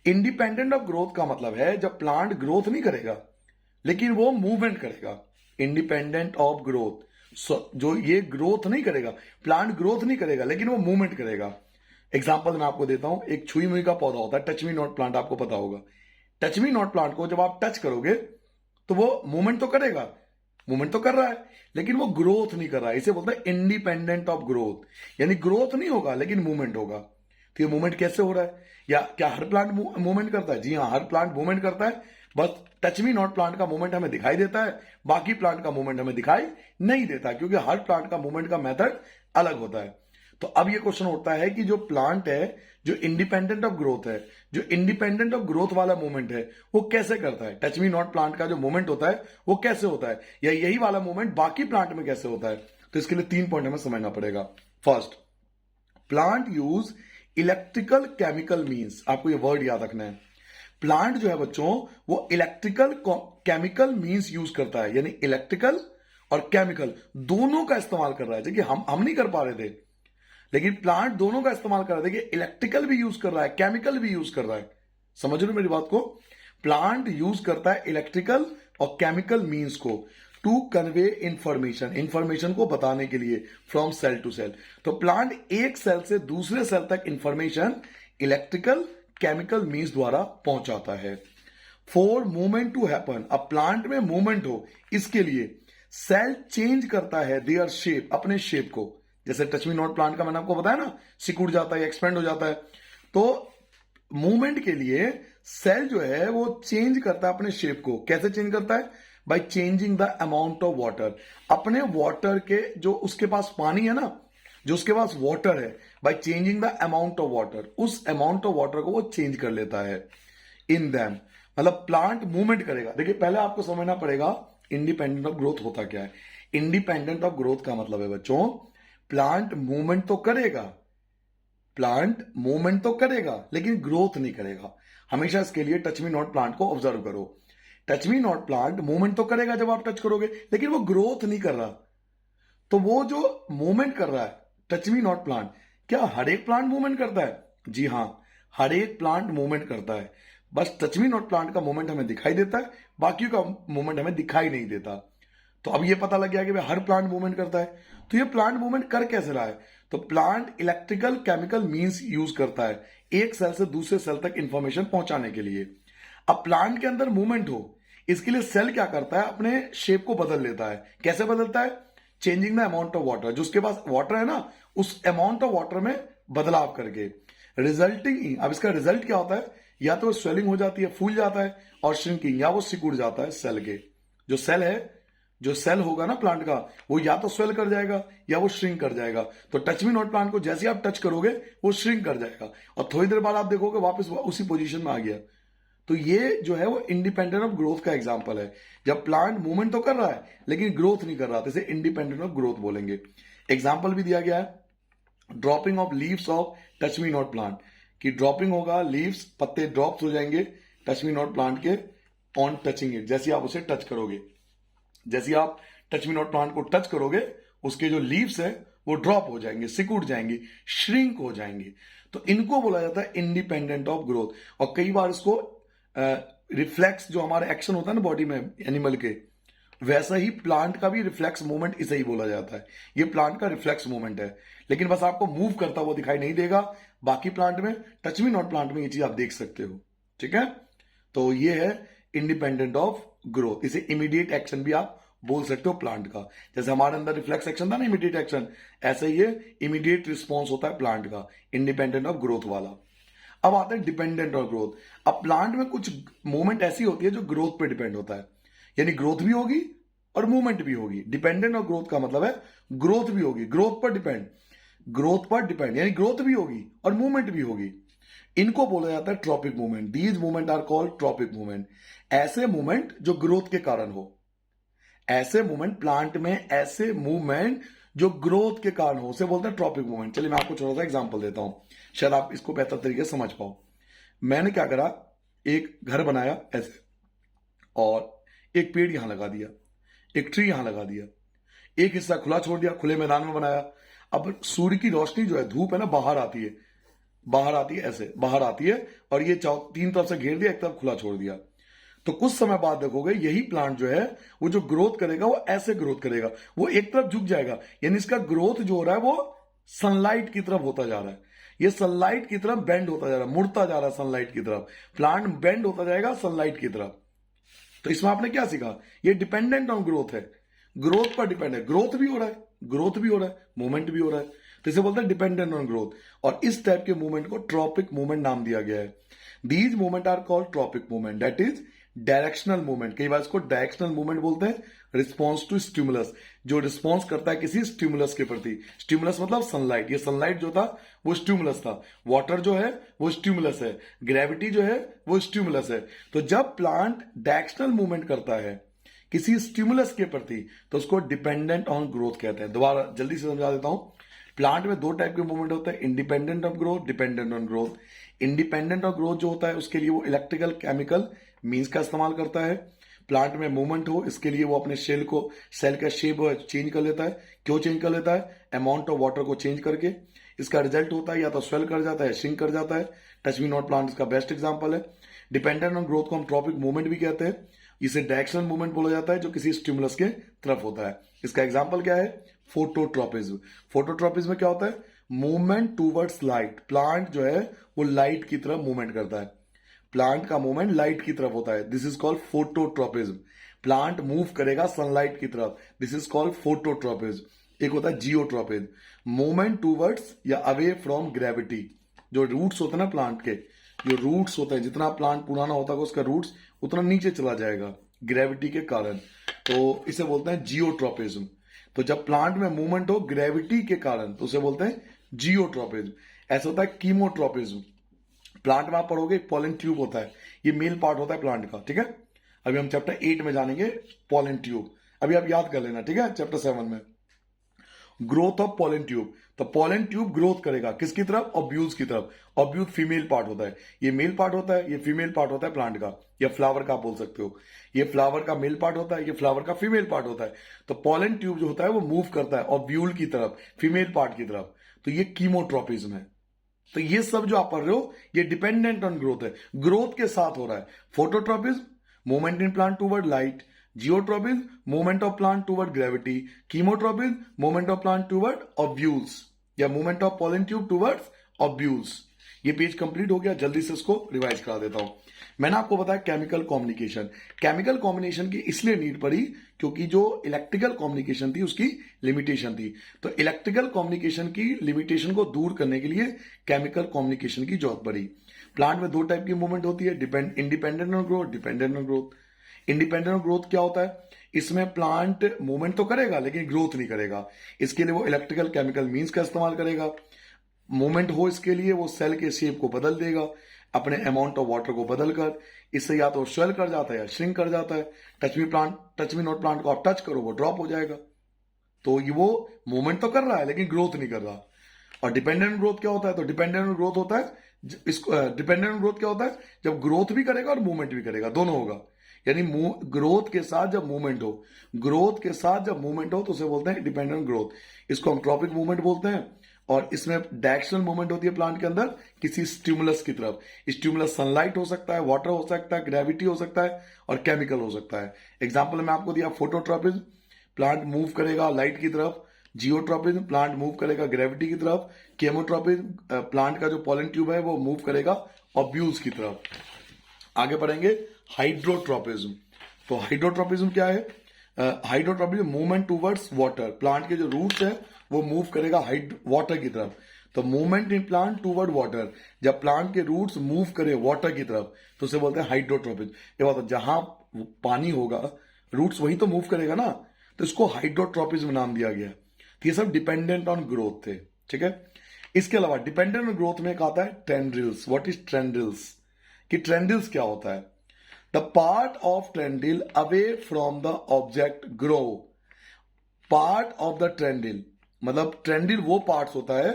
इंडिपेंडेंट ऑफ ग्रोथ का मतलब है जब प्लांट ग्रोथ नहीं करेगा लेकिन वो मूवमेंट करेगा। इंडिपेंडेंट ऑफ ग्रोथ, जो ये ग्रोथ नहीं करेगा, प्लांट ग्रोथ नहीं करेगा लेकिन वो मूवमेंट करेगा। एग्जांपल मैं आपको देता हूं, एक छुई मुई का पौधा होता है, टच मी नॉट प्लांट, आपको पता होगा। टच मी नॉट प्लांट को जब आप टच करोगे तो वो मूवमेंट तो करेगा, मूवमेंट तो कर रहा है लेकिन वो ग्रोथ नहीं कर रहा है। इसे बोलते हैं इंडिपेंडेंट ऑफ ग्रोथ, यानी ग्रोथ नहीं होगा लेकिन मूवमेंट होगा। तो ये मूवमेंट कैसे हो रहा है? या क्या हर प्लांट मूवमेंट करता है? जी हाँ, हर प्लांट मूवमेंट करता है, बस टच मी नॉट प्लांट का मूवमेंट हमें दिखाई देता है, बाकी प्लांट का मूवमेंट हमें दिखाई नहीं देता, क्योंकि हर प्लांट का मूवमेंट का मेथड अलग होता है। तो अब ये क्वेश्चन उठता है कि जो प्लांट है, जो इंडिपेंडेंट ऑफ ग्रोथ है, जो इंडिपेंडेंट ऑफ ग्रोथ वाला मूवमेंट है वो कैसे करता है? टच मी नॉट प्लांट का जो मूवमेंट होता है वो कैसे होता है, या यही वाला मूवमेंट बाकी प्लांट में कैसे होता है? तो इसके लिए 3 पॉइंट हमें समझना पड़ेगा। First, plant use electrical chemical means. आपको ये वर्ड याद रखना है। प्लांट जो है बच्चों वो इलेक्ट्रिकल केमिकल मीन्स यूज करता है, यानी इलेक्ट्रिकल और केमिकल दोनों का इस्तेमाल कर रहा है। देखिए हम नहीं कर पा रहे थे लेकिन प्लांट दोनों का इस्तेमाल कर रहा है। देखिए इलेक्ट्रिकल भी यूज कर रहा है, केमिकल भी यूज कर रहा है। समझ रहे हो मेरी बात को? प्लांट यूज करता है इलेक्ट्रिकल और केमिकल मीन्स को टू कन्वे इंफॉर्मेशन, इंफॉर्मेशन को बताने के लिए, फ्रॉम सेल टू सेल। तो प्लांट एक सेल से दूसरे सेल तक इंफॉर्मेशन इलेक्ट्रिकल केमिकल मीन्स द्वारा पहुंचाता है। फॉर मूवमेंट टू हैपन, अब प्लांट में मूवमेंट हो इसके लिए सेल चेंज करता है देयर शेप, अपने शेप को। जैसे टच मी नॉट प्लांट का मैंने आपको बताया ना, सिकुड़ जाता है, एक्सपेंड हो जाता है। तो मूवमेंट के लिए सेल जो है वो चेंज करता है अपने शेप को। कैसे चेंज करता है? By changing the amount of water. अपने वाटर के, जो उसके पास पानी है ना, जो उसके पास वाटर है, by changing the amount of water, उस अमाउंट ऑफ वाटर को वो चेंज कर लेता है इन दैम। मतलब प्लांट मूवमेंट करेगा। देखिए पहले आपको समझना पड़ेगा इंडिपेंडेंट ऑफ ग्रोथ होता क्या है। इंडिपेंडेंट ऑफ ग्रोथ का मतलब है बच्चों, प्लांट मूवमेंट तो करेगा, प्लांट मूवमेंट तो करेगा लेकिन ग्रोथ नहीं करेगा। हमेशा इसके लिए टच मी नॉट प्लांट को ऑब्जर्व करो। Touch me not plant movement तो करेगा जब आप टच करोगे, लेकिन वो ग्रोथ नहीं कर रहा। तो वो जो मूवमेंट कर रहा है टच मी नॉट प्लांट, क्या हर एक प्लांट मूवमेंट करता है? जी हां, हर एक प्लांट मूवमेंट करता है, बस टच मी नॉट प्लांट का मूवमेंट हमें दिखाई देता है, बाकी का मूवमेंट हमें दिखाई नहीं देता। तो अब ये पता लग गया कि भाई हर प्लांट मूवमेंट करता है। तो ये प्लांट मूवमेंट कर कैसे रहा है? तो plant electrical chemical means use करता है एक सेल से दूसरे सेल तक इंफॉर्मेशन पहुंचाने के लिए। अब प्लांट के अंदर मूवमेंट हो, इसके लिए सेल क्या करता है? अपने शेप को बदल लेता है। कैसे बदलता है? Changing the amount of water. जो उसके पास वाटर है ना, उस अमाउंट ऑफ वाटर में बदलाव करके रिजल्टिंग। अब इसका रिजल्ट क्या होता है, या तो स्वेलिंग हो जाती है, फूल जाता है, और श्रिंकिंग, या वो सिकुड़ जाता है सेल के। जो सेल है, जो सेल होगा ना प्लांट का, वो या तो स्वेल कर जाएगा या वो श्रिंक कर जाएगा। तो टच मी नॉट प्लांट को जैसे आप टच करोगे वो श्रिंक कर जाएगा, और थोड़ी देर बाद आप देखोगे वापस उसी पोजीशन में आ गया। तो ये जो है वो इंडिपेंडेंट ऑफ ग्रोथ का एग्जांपल है। जब प्लांट मूवमेंट तो कर रहा है लेकिन ग्रोथ नहीं कर रहा, तो इसे इंडिपेंडेंट ऑफ ग्रोथ बोलेंगे। एग्जाम्पल भी दिया गया है, dropping of leaves of touch me not plant, कि ड्रॉपिंग होगा, लीव्स पत्ते ड्रॉप्स हो जाएंगे टच मी नॉट प्लांट के ऑन टचिंग इट, जैसे आप उसे टच करोगे। जैसे आप टच मी नॉट प्लांट को टच करोगे, उसके जो लीव्स है वो ड्रॉप हो जाएंगे, सिकुड़ जाएंगे, श्रिंक हो जाएंगे। तो इनको बोला जाता है इंडिपेंडेंट ऑफ ग्रोथ। और कई बार इसको रिफ्लेक्स, जो हमारा एक्शन होता है ना बॉडी में एनिमल के, वैसा ही प्लांट का भी रिफ्लेक्स मूवमेंट इसे ही बोला जाता है। ये प्लांट का रिफ्लेक्स मूवमेंट है, लेकिन बस आपको मूव करता हुआ दिखाई नहीं देगा। बाकी प्लांट में, टच मी नॉट प्लांट में ये चीज आप देख सकते हो। ठीक है, तो ये है इंडिपेंडेंट ऑफ ग्रोथ। इसे इमीडिएट एक्शन भी आप बोल सकते हो प्लांट का। जैसे हमारे अंदर रिफ्लेक्स एक्शन था ना, इमीडिएट एक्शन, ऐसे ही ये इमीडिएट रिस्पॉन्स होता है प्लांट का, इंडिपेंडेंट ऑफ ग्रोथ वाला। अब आते हैं डिपेंडेंट ऑफ ग्रोथ। अब प्लांट में कुछ मूवमेंट ऐसी होती है जो ग्रोथ पे डिपेंड होता है, यानी ग्रोथ भी होगी और मूवमेंट भी होगी। डिपेंडेंट ऑफ ग्रोथ का मतलब है ग्रोथ भी होगी, ग्रोथ पर डिपेंड, ग्रोथ पर डिपेंड, यानी ग्रोथ भी होगी और मूवमेंट भी होगी। इनको बोला जाता है tropic movement. These movement are called tropic movement. ऐसे मूवमेंट जो ग्रोथ के कारण हो, ऐसे मूवमेंट प्लांट में, ऐसे मूवमेंट जो ग्रोथ के कारण हो, उसे बोलते हैं ट्रॉपिक मूवमेंट। चलिए मैं आपको छोटा सा एग्जांपल देता हूं, शायद आप इसको बेहतर तरीके से समझ पाओ। मैंने क्या करा, एक घर बनाया ऐसे, और एक पेड़ यहां लगा दिया, एक ट्री यहां लगा दिया, एक हिस्सा खुला छोड़ दिया, खुले मैदान में बनाया। अब सूर्य की रोशनी जो है, धूप है ना, बाहर आती है, बाहर आती है, ऐसे बाहर आती है, और ये तीन तरफ से घेर दिया, एक तरफ खुला छोड़ दिया। तो कुछ समय बाद देखोगे यही प्लांट जो है वो जो ग्रोथ करेगा वो ऐसे ग्रोथ करेगा, वो एक तरफ झुक जाएगा, यानी इसका ग्रोथ जो हो रहा है वो सनलाइट की तरफ होता जा रहा है। ये सनलाइट की तरफ बेंड होता जा रहा है, मुड़ता जा रहा है सनलाइट की तरफ। प्लांट बेंड होता जाएगा सनलाइट की तरफ। तो इसमें आपने क्या सीखा, ये डिपेंडेंट ऑन ग्रोथ है, ग्रोथ पर डिपेंड है, ग्रोथ भी हो रहा है, ग्रोथ भी हो रहा है, मूवमेंट भी हो रहा है। तो इसे बोलते हैं डिपेंडेंट ऑन ग्रोथ। और इस टाइप के मूवमेंट को ट्रॉपिक मूवमेंट नाम दिया गया है। These movement are called tropic movement, that is directional movement. कई बार इसको डायरेक्शनल मूवमेंट बोलते हैं। रिस्पॉन्स टू स्टिमुलस, जो रिस्पॉन्स करता है किसी स्टिमुलस के प्रति। स्टिमुलस मतलब सनलाइट, ये सनलाइट जो था वो स्टिमुलस था, वाटर जो है वो स्टिमुलस है, ग्रेविटी जो है वो स्टिमुलस है। तो जब प्लांट डायरेक्शनल मूवमेंट करता है किसी स्टिमुलस के प्रति, तो उसको डिपेंडेंट ऑन ग्रोथ कहते हैं। दोबारा जल्दी से समझा देता हूं। प्लांट में दो टाइप के मूवमेंट होते हैं, independent of growth, dependent on growth. Independent of growth जो होता है उसके लिए वो इलेक्ट्रिकल केमिकल मीन्स का इस्तेमाल करता है। प्लांट में मूवमेंट हो इसके लिए वो अपने सेल का शेप चेंज कर लेता है। क्यों चेंज कर लेता है, अमाउंट ऑफ वाटर को चेंज करके। इसका रिजल्ट होता है या तो स्वेल कर जाता है, श्रिंक कर जाता है। टच मी नॉट प्लांट इसका बेस्ट एग्जांपल है। डिपेंडेंट ऑन ग्रोथ को हम ट्रॉपिक मूवमेंट भी कहते हैं। इसे डायरेक्शनल मूवमेंट बोला जाता है जो किसी स्टिमुलस के तरफ होता है। इसका एग्जांपल क्या है, फोटोट्रॉपिज्म। फोटोट्रॉपिज्म में क्या होता है, मूवमेंट टूवर्ड्स लाइट। प्लांट जो है वो लाइट की तरफ मूवमेंट करता है, प्लांट का मूवमेंट लाइट की तरफ होता है, this is called phototropism. Plant move करेगा सनलाइट की तरफ, दिस इज कॉल्ड फोटोट्रॉपिज्म। एक होता है जियोट्रॉपिज्म, मूवमेंट टूवर्ड्स या अवे फ्रॉम ग्रेविटी। जो रूट्स होते हैं ना प्लांट के, जो रूट्स होते हैं, जितना प्लांट पुराना होता है उसका रूट्स उतना नीचे चला जाएगा ग्रेविटी के कारण, तो इसे बोलते हैं जियोट्रॉपिज्म। तो जब प्लांट में मूवमेंट हो ग्रेविटी के कारण तो उसे बोलते हैं जियोट्रॉपिज्म। ऐसा होता है कीमोट्रॉपिज्म। प्लांट में आप पढ़ोगे पॉलन ट्यूब होता है, ये मेल पार्ट होता है प्लांट का, ठीक है। अभी हम चैप्टर 8 में जानेंगे पॉलन ट्यूब, अभी आप याद कर लेना, ठीक है। चैप्टर 7 में ग्रोथ ऑफ पॉलन ट्यूब। तो पॉलन ट्यूब ग्रोथ करेगा किसकी तरफ, ओब्यूल्स की तरफ। ओब्यूल फीमेल पार्ट होता है, ये मेल पार्ट होता है, ये फीमेल पार्ट होता है प्लांट का, या फ्लावर का आप बोल सकते हो। ये फ्लावर का मेल पार्ट होता है, ये फ्लावर का फीमेल पार्ट होता है। तो पॉलन ट्यूब जो होता है वो मूव करता है ओब्यूल की तरफ, फीमेल पार्ट की तरफ। तो ये कीमोट्रॉपिज्म है। तो ये सब जो आप पढ़ रहे हो ये डिपेंडेंट ऑन ग्रोथ है, ग्रोथ के साथ हो रहा है। Phototropism, movement in plant toward light. Geotropism, movement of plant toward gravity. Chemotropism, movement of plant toward ovules, या movement of pollen tube towards ovules. ये पेज कंप्लीट हो गया, जल्दी से इसको रिवाइज करा देता हूं। मैंने आपको बताया केमिकल कम्युनिकेशन की इसलिए नीड पड़ी क्योंकि जो इलेक्ट्रिकल कम्युनिकेशन थी उसकी लिमिटेशन थी। तो इलेक्ट्रिकल कम्युनिकेशन की लिमिटेशन को दूर करने के लिए केमिकल कम्युनिकेशन की जरूरत पड़ी। प्लांट में दो टाइप की मूवमेंट होती है, independent on growth, dependent on growth. Independent on growth क्या होता है? इसमें प्लांट मूवमेंट तो करेगा लेकिन ग्रोथ नहीं करेगा। इसके लिए वो इलेक्ट्रिकल केमिकल मीन्स का इस्तेमाल करेगा। मूवमेंट हो इसके लिए वो सेल के शेप को बदल देगा अपने अमाउंट ऑफ वाटर को बदल कर। इससे या तो स्वेल कर जाता है या श्रिंक कर जाता है। टच मी नॉट प्लांट को आप टच करो वो ड्रॉप हो जाएगा। तो ये वो मूवमेंट तो कर रहा है लेकिन ग्रोथ नहीं कर रहा। और डिपेंडेंट ग्रोथ क्या होता है? तो डिपेंडेंट ग्रोथ होता है इसको डिपेंडेंट ग्रोथ क्या होता है? जब ग्रोथ भी करेगा और मूवमेंट भी करेगा, दोनों होगा। यानी ग्रोथ के साथ जब मूवमेंट हो, ग्रोथ के साथ जब मूवमेंट हो तो उसे बोलते हैं डिपेंडेंट ग्रोथ। इसको हम ट्रॉपिक मूवमेंट बोलते हैं। और इसमें डायरेक्शनल मूवमेंट होती है प्लांट के अंदर किसी स्टिमुलस की तरफ। स्टिमुलस सनलाइट हो सकता है, वाटर हो सकता है, ग्रेविटी हो सकता है और केमिकल हो सकता है। एग्जाम्पल मैं आपको दिया फोटोट्रॉपिज्म, प्लांट मूव करेगा लाइट की तरफ। जियोट्रॉपिज्म, प्लांट मूव करेगा ग्रेविटी की तरफ। केमोट्रॉपिज्म, प्लांट का जो पॉलन ट्यूब है वो मूव करेगा ऑब्यूल्स की तरफ। आगे बढ़ेंगे हाइड्रोट्रॉपिज्म। तो हाइड्रोट्रॉपिज्म क्या है? Hydrotropism movement towards water. Plant के जो रूट्स है वो मूव करेगा वाटर की तरफ। तो movement in plant toward water, जब प्लांट के रूट्स मूव करे वाटर की तरफ तो उसे बोलते हैं हाइड्रोट्रॉपिज्म। ये बात, जहां पानी होगा रूट्स वहीं तो मूव करेगा ना, तो इसको हाइड्रोट्रॉपिज्म नाम दिया गया। तो ये सब डिपेंडेंट ऑन ग्रोथ थे, ठीक है। इसके अलावा डिपेंडेंट ऑन ग्रोथ में एक आता है टेंड्रिल्स। What is tendrils? कि टेंड्रिल्स क्या होता है? The part of tendril away from the object grow. Part of the tendril मतलब टेंड्रिल वो पार्ट्स होता है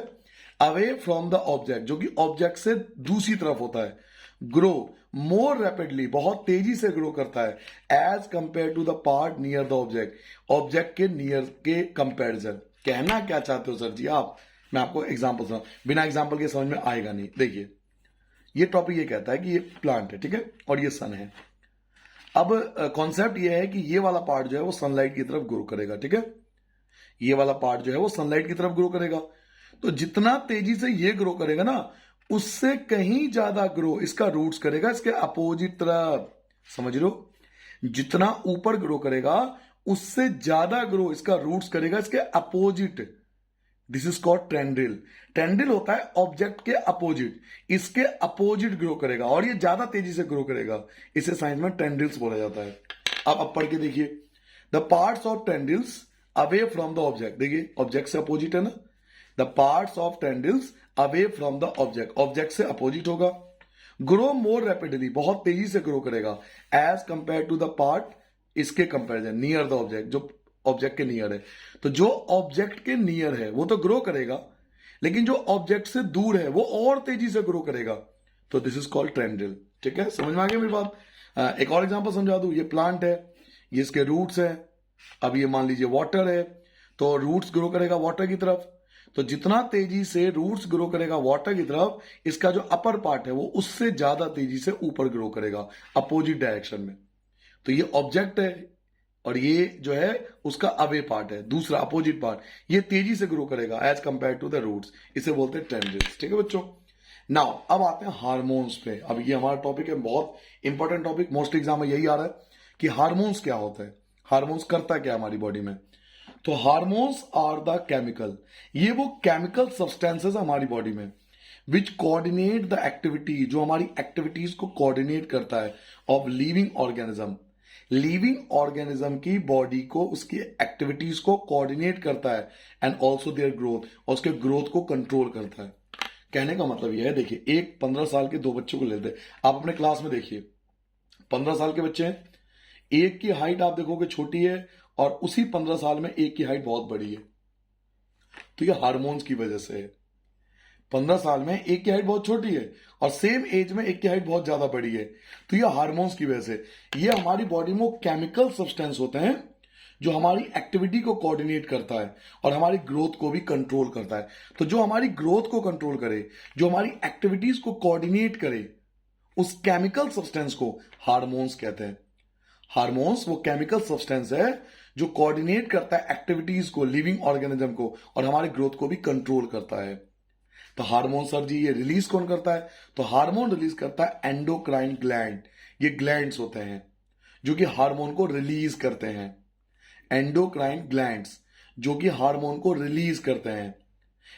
अवे फ्रॉम द ऑब्जेक्ट, जो कि ऑब्जेक्ट से दूसरी तरफ होता है। ग्रो मोर रैपिडली, बहुत तेजी से ग्रो करता है as compare to the part near the object, object के नियर के कंपेरिजन। कहना क्या चाहते हो सर जी आप? मैं आपको एग्जांपल सुना, बिना एग्जांपल के समझ में आएगा नहीं। देखिए ये टॉपिक ये कहता है कि ये प्लांट है, ठीक है, और ये सन है। अब कॉन्सेप्ट ये है कि ये वाला पार्ट जो है वो सनलाइट की तरफ ग्रो करेगा, ठीक है। ये वाला पार्ट जो है वो सनलाइट की तरफ ग्रो करेगा। तो जितना तेजी से ये ग्रो करेगा ना, उससे कहीं ज्यादा ग्रो इसका रूट्स करेगा इसके अपोजिट तरफ। समझ लो, जितना ऊपर ग्रो करेगा उससे ज्यादा ग्रो इसका रूट्स करेगा इसके opposite. This is called tendril. Tendril होता है ऑब्जेक्ट के अपोजिट, इसके अपोजिट ग्रो करेगा और ये ज्यादा तेजी से ग्रो करेगा। इसे साइंस में टेंड्रिल्स बोला जाता है। अब पढ़ के देखिए, the parts of tendrils away from the object. देखिए ऑब्जेक्ट से अपोजिट है ना, the parts of tendrils away from the object, object से अपोजिट होगा। ग्रो मोर रैपिडली, बहुत तेजी से ग्रो करेगा as compare to the part इसके कंपेरिजन नियर द ऑब्जेक्ट, जो ऑब्जेक्ट के नियर है। तो जो ऑब्जेक्ट के नियर है वो तो ग्रो करेगा, लेकिन जो ऑब्जेक्ट से दूर है वो और तेजी से ग्रो करेगा। तो दिस इज कॉल्ड टेंड्रिल, ठीक है। समझ में आ गया मेरी बात? एक और एग्जांपल समझा दूं। ये प्लांट है, ये इसके रूट्स है। अब ये मान लीजिए वाटर है, तो रूट्स ग्रो करेगा वाटर की तरफ। तो जितना तेजी से रूट्स ग्रो करेगा वाटर की तरफ, इसका जो अपर पार्ट है वो उससे ज्यादा तेजी से ऊपर ग्रो करेगा अपोजिट डायरेक्शन में। तो ये ऑब्जेक्ट है और ये जो है उसका अवे पार्ट है, दूसरा अपोजिट पार्ट, ये तेजी से ग्रो करेगा as compare to the roots. इसे बोलते हैं टेंड्रिल्स, ठीक है बच्चों। नाउ अब आते हैं हार्मोन्स पे। अब ये हमारा टॉपिक है, बहुत इंपॉर्टेंट टॉपिक, मोस्ट एग्जाम में यही आ रहा है कि हार्मोन्स क्या होता है, हार्मोन्स करता क्या हमारी बॉडी में। तो हार्मोन्स आर द केमिकल, ये वो केमिकल सब्सटेंसेस हमारी बॉडी में विच कोऑर्डिनेट द एक्टिविटी, जो हमारी एक्टिविटीज को कोऑर्डिनेट करता है of living organism. Living organism की बॉडी को, उसकी एक्टिविटीज को कोऑर्डिनेट करता है एंड ऑल्सो देयर ग्रोथ, और उसके ग्रोथ को कंट्रोल करता है। कहने का मतलब यह है, देखिए एक 15 साल के दो बच्चों को लेते हैं आप अपने क्लास में, देखिए 15 साल के बच्चे हैं, एक की हाइट आप देखोगे छोटी है और उसी 15 साल में एक की हाइट बहुत बड़ी है। तो ये हार्मोन्स की वजह से है। 15 साल में एक की हाइट बहुत छोटी है और सेम एज में एक की हाइट बहुत ज्यादा बड़ी है। तो ये हार्मोन्स की वजह से, ये हमारी बॉडी में केमिकल सब्सटेंस होते हैं जो हमारी एक्टिविटी को कोऑर्डिनेट करता है और हमारी ग्रोथ को भी कंट्रोल करता है। तो जो हमारी ग्रोथ को कंट्रोल करे, जो हमारी एक्टिविटीज को कोऑर्डिनेट करे, उस केमिकल सब्सटेंस को हार्मोन्स कहते हैं। हार्मोन्स वो केमिकल सब्सटेंस है जो कोऑर्डिनेट करता है एक्टिविटीज को, लिविंग ऑर्गेनिज्म को, और हमारे ग्रोथ को भी कंट्रोल करता है। तो हार्मोन सर जी ये रिलीज कौन करता है? तो हार्मोन रिलीज करता है एंडोक्राइन ग्लैंड। ये ग्लैंड्स होते हैं जो कि हार्मोन को रिलीज करते हैं। एंडोक्राइन ग्लैंड्स जो कि हार्मोन को रिलीज करते हैं।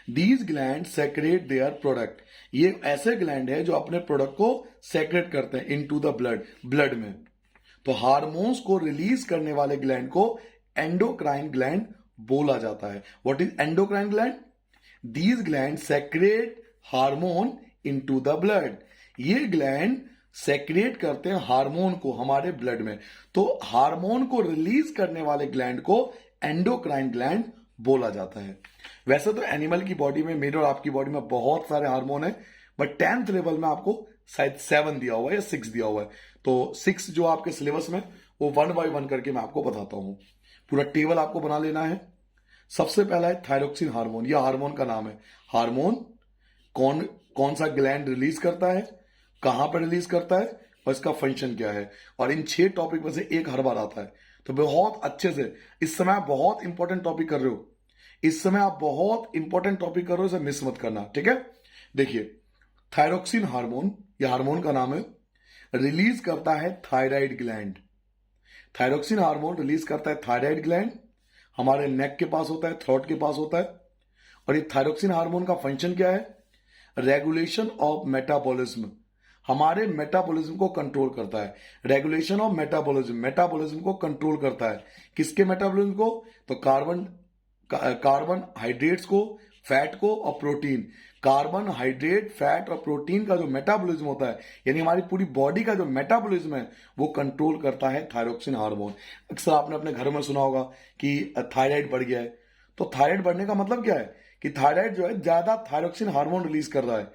These gland secrete their product, ये ऐसे ग्लैंड है जो अपने प्रोडक्ट को सेक्रेट करते हैं इनटू द ब्लड में। तो हार्मोन्स को रिलीज करने वाले ग्लैंड को एंडोक्राइन ग्लैंड बोला जाता है। What is endocrine gland? These gland secrete hormone into the blood, ये ग्लैंड सेक्रेट करते हैं हार्मोन को हमारे ब्लड में। तो हार्मोन को रिलीज करने वाले ग्लैंड को एंडोक्राइन ग्लैंड बोला जाता है। वैसे तो एनिमल की बॉडी में, मेरे और आपकी बॉडी में बहुत सारे हार्मोन है, बट 10th लेवल में आपको शायद 7 दिया हुआ है या 6 दिया हुआ है। तो 6 जो आपके सिलेबस में, वो 1 बाय 1 करके मैं आपको बताता हूं। पूरा टेबल आपको बना लेना है। सबसे पहला है थायरोक्सिन हार्मोन, यह हार्मोन का नाम है। हार्मोन कौन सा ग्लैंड रिलीज करता है, कहां पर रिलीज करता है और इसका फंक्शन क्या है। और इन 6 टॉपिक में से एक हर बार आता है। तो बहुत अच्छे से, इस समय आप बहुत इंपॉर्टेंट टॉपिक कर रहे हो, इस समय आप बहुत इंपॉर्टेंट टॉपिक कर रहे हो, इसे मिस मत करना, ठीक है। देखिए, थायरोक्सिन हार्मोन, यह हार्मोन का नाम है, रिलीज करता है thyroid gland. Thyroxine hormone release करता है थायराइड ग्लैंड, हमारे नेक के पास होता है, थ्रोट के पास होता है। और ये थायरोक्सिन हार्मोन का फंक्शन क्या है? रेगुलेशन ऑफ मेटाबॉलिज्म, हमारे मेटाबॉलिज्म को कंट्रोल करता है। रेगुलेशन ऑफ मेटाबॉलिज्म, मेटाबॉलिज्म को कंट्रोल करता है। किसके मेटाबॉलिज्म को? तो कार्बन हाइड्रेट्स को, फैट को और प्रोटीन। कार्बन हाइड्रेट, फैट और प्रोटीन का जो मेटाबॉलिज्म होता है, यानी हमारी पूरी बॉडी का जो मेटाबॉलिज्म है, वो कंट्रोल करता है थायरोक्सिन हार्मोन। अक्सर आपने अपने घर में सुना होगा कि थायराइड बढ़ गया है। तो थायराइड बढ़ने का मतलब क्या है? कि थायराइड जो है ज्यादा थायरोक्सिन हार्मोन रिलीज कर रहा है।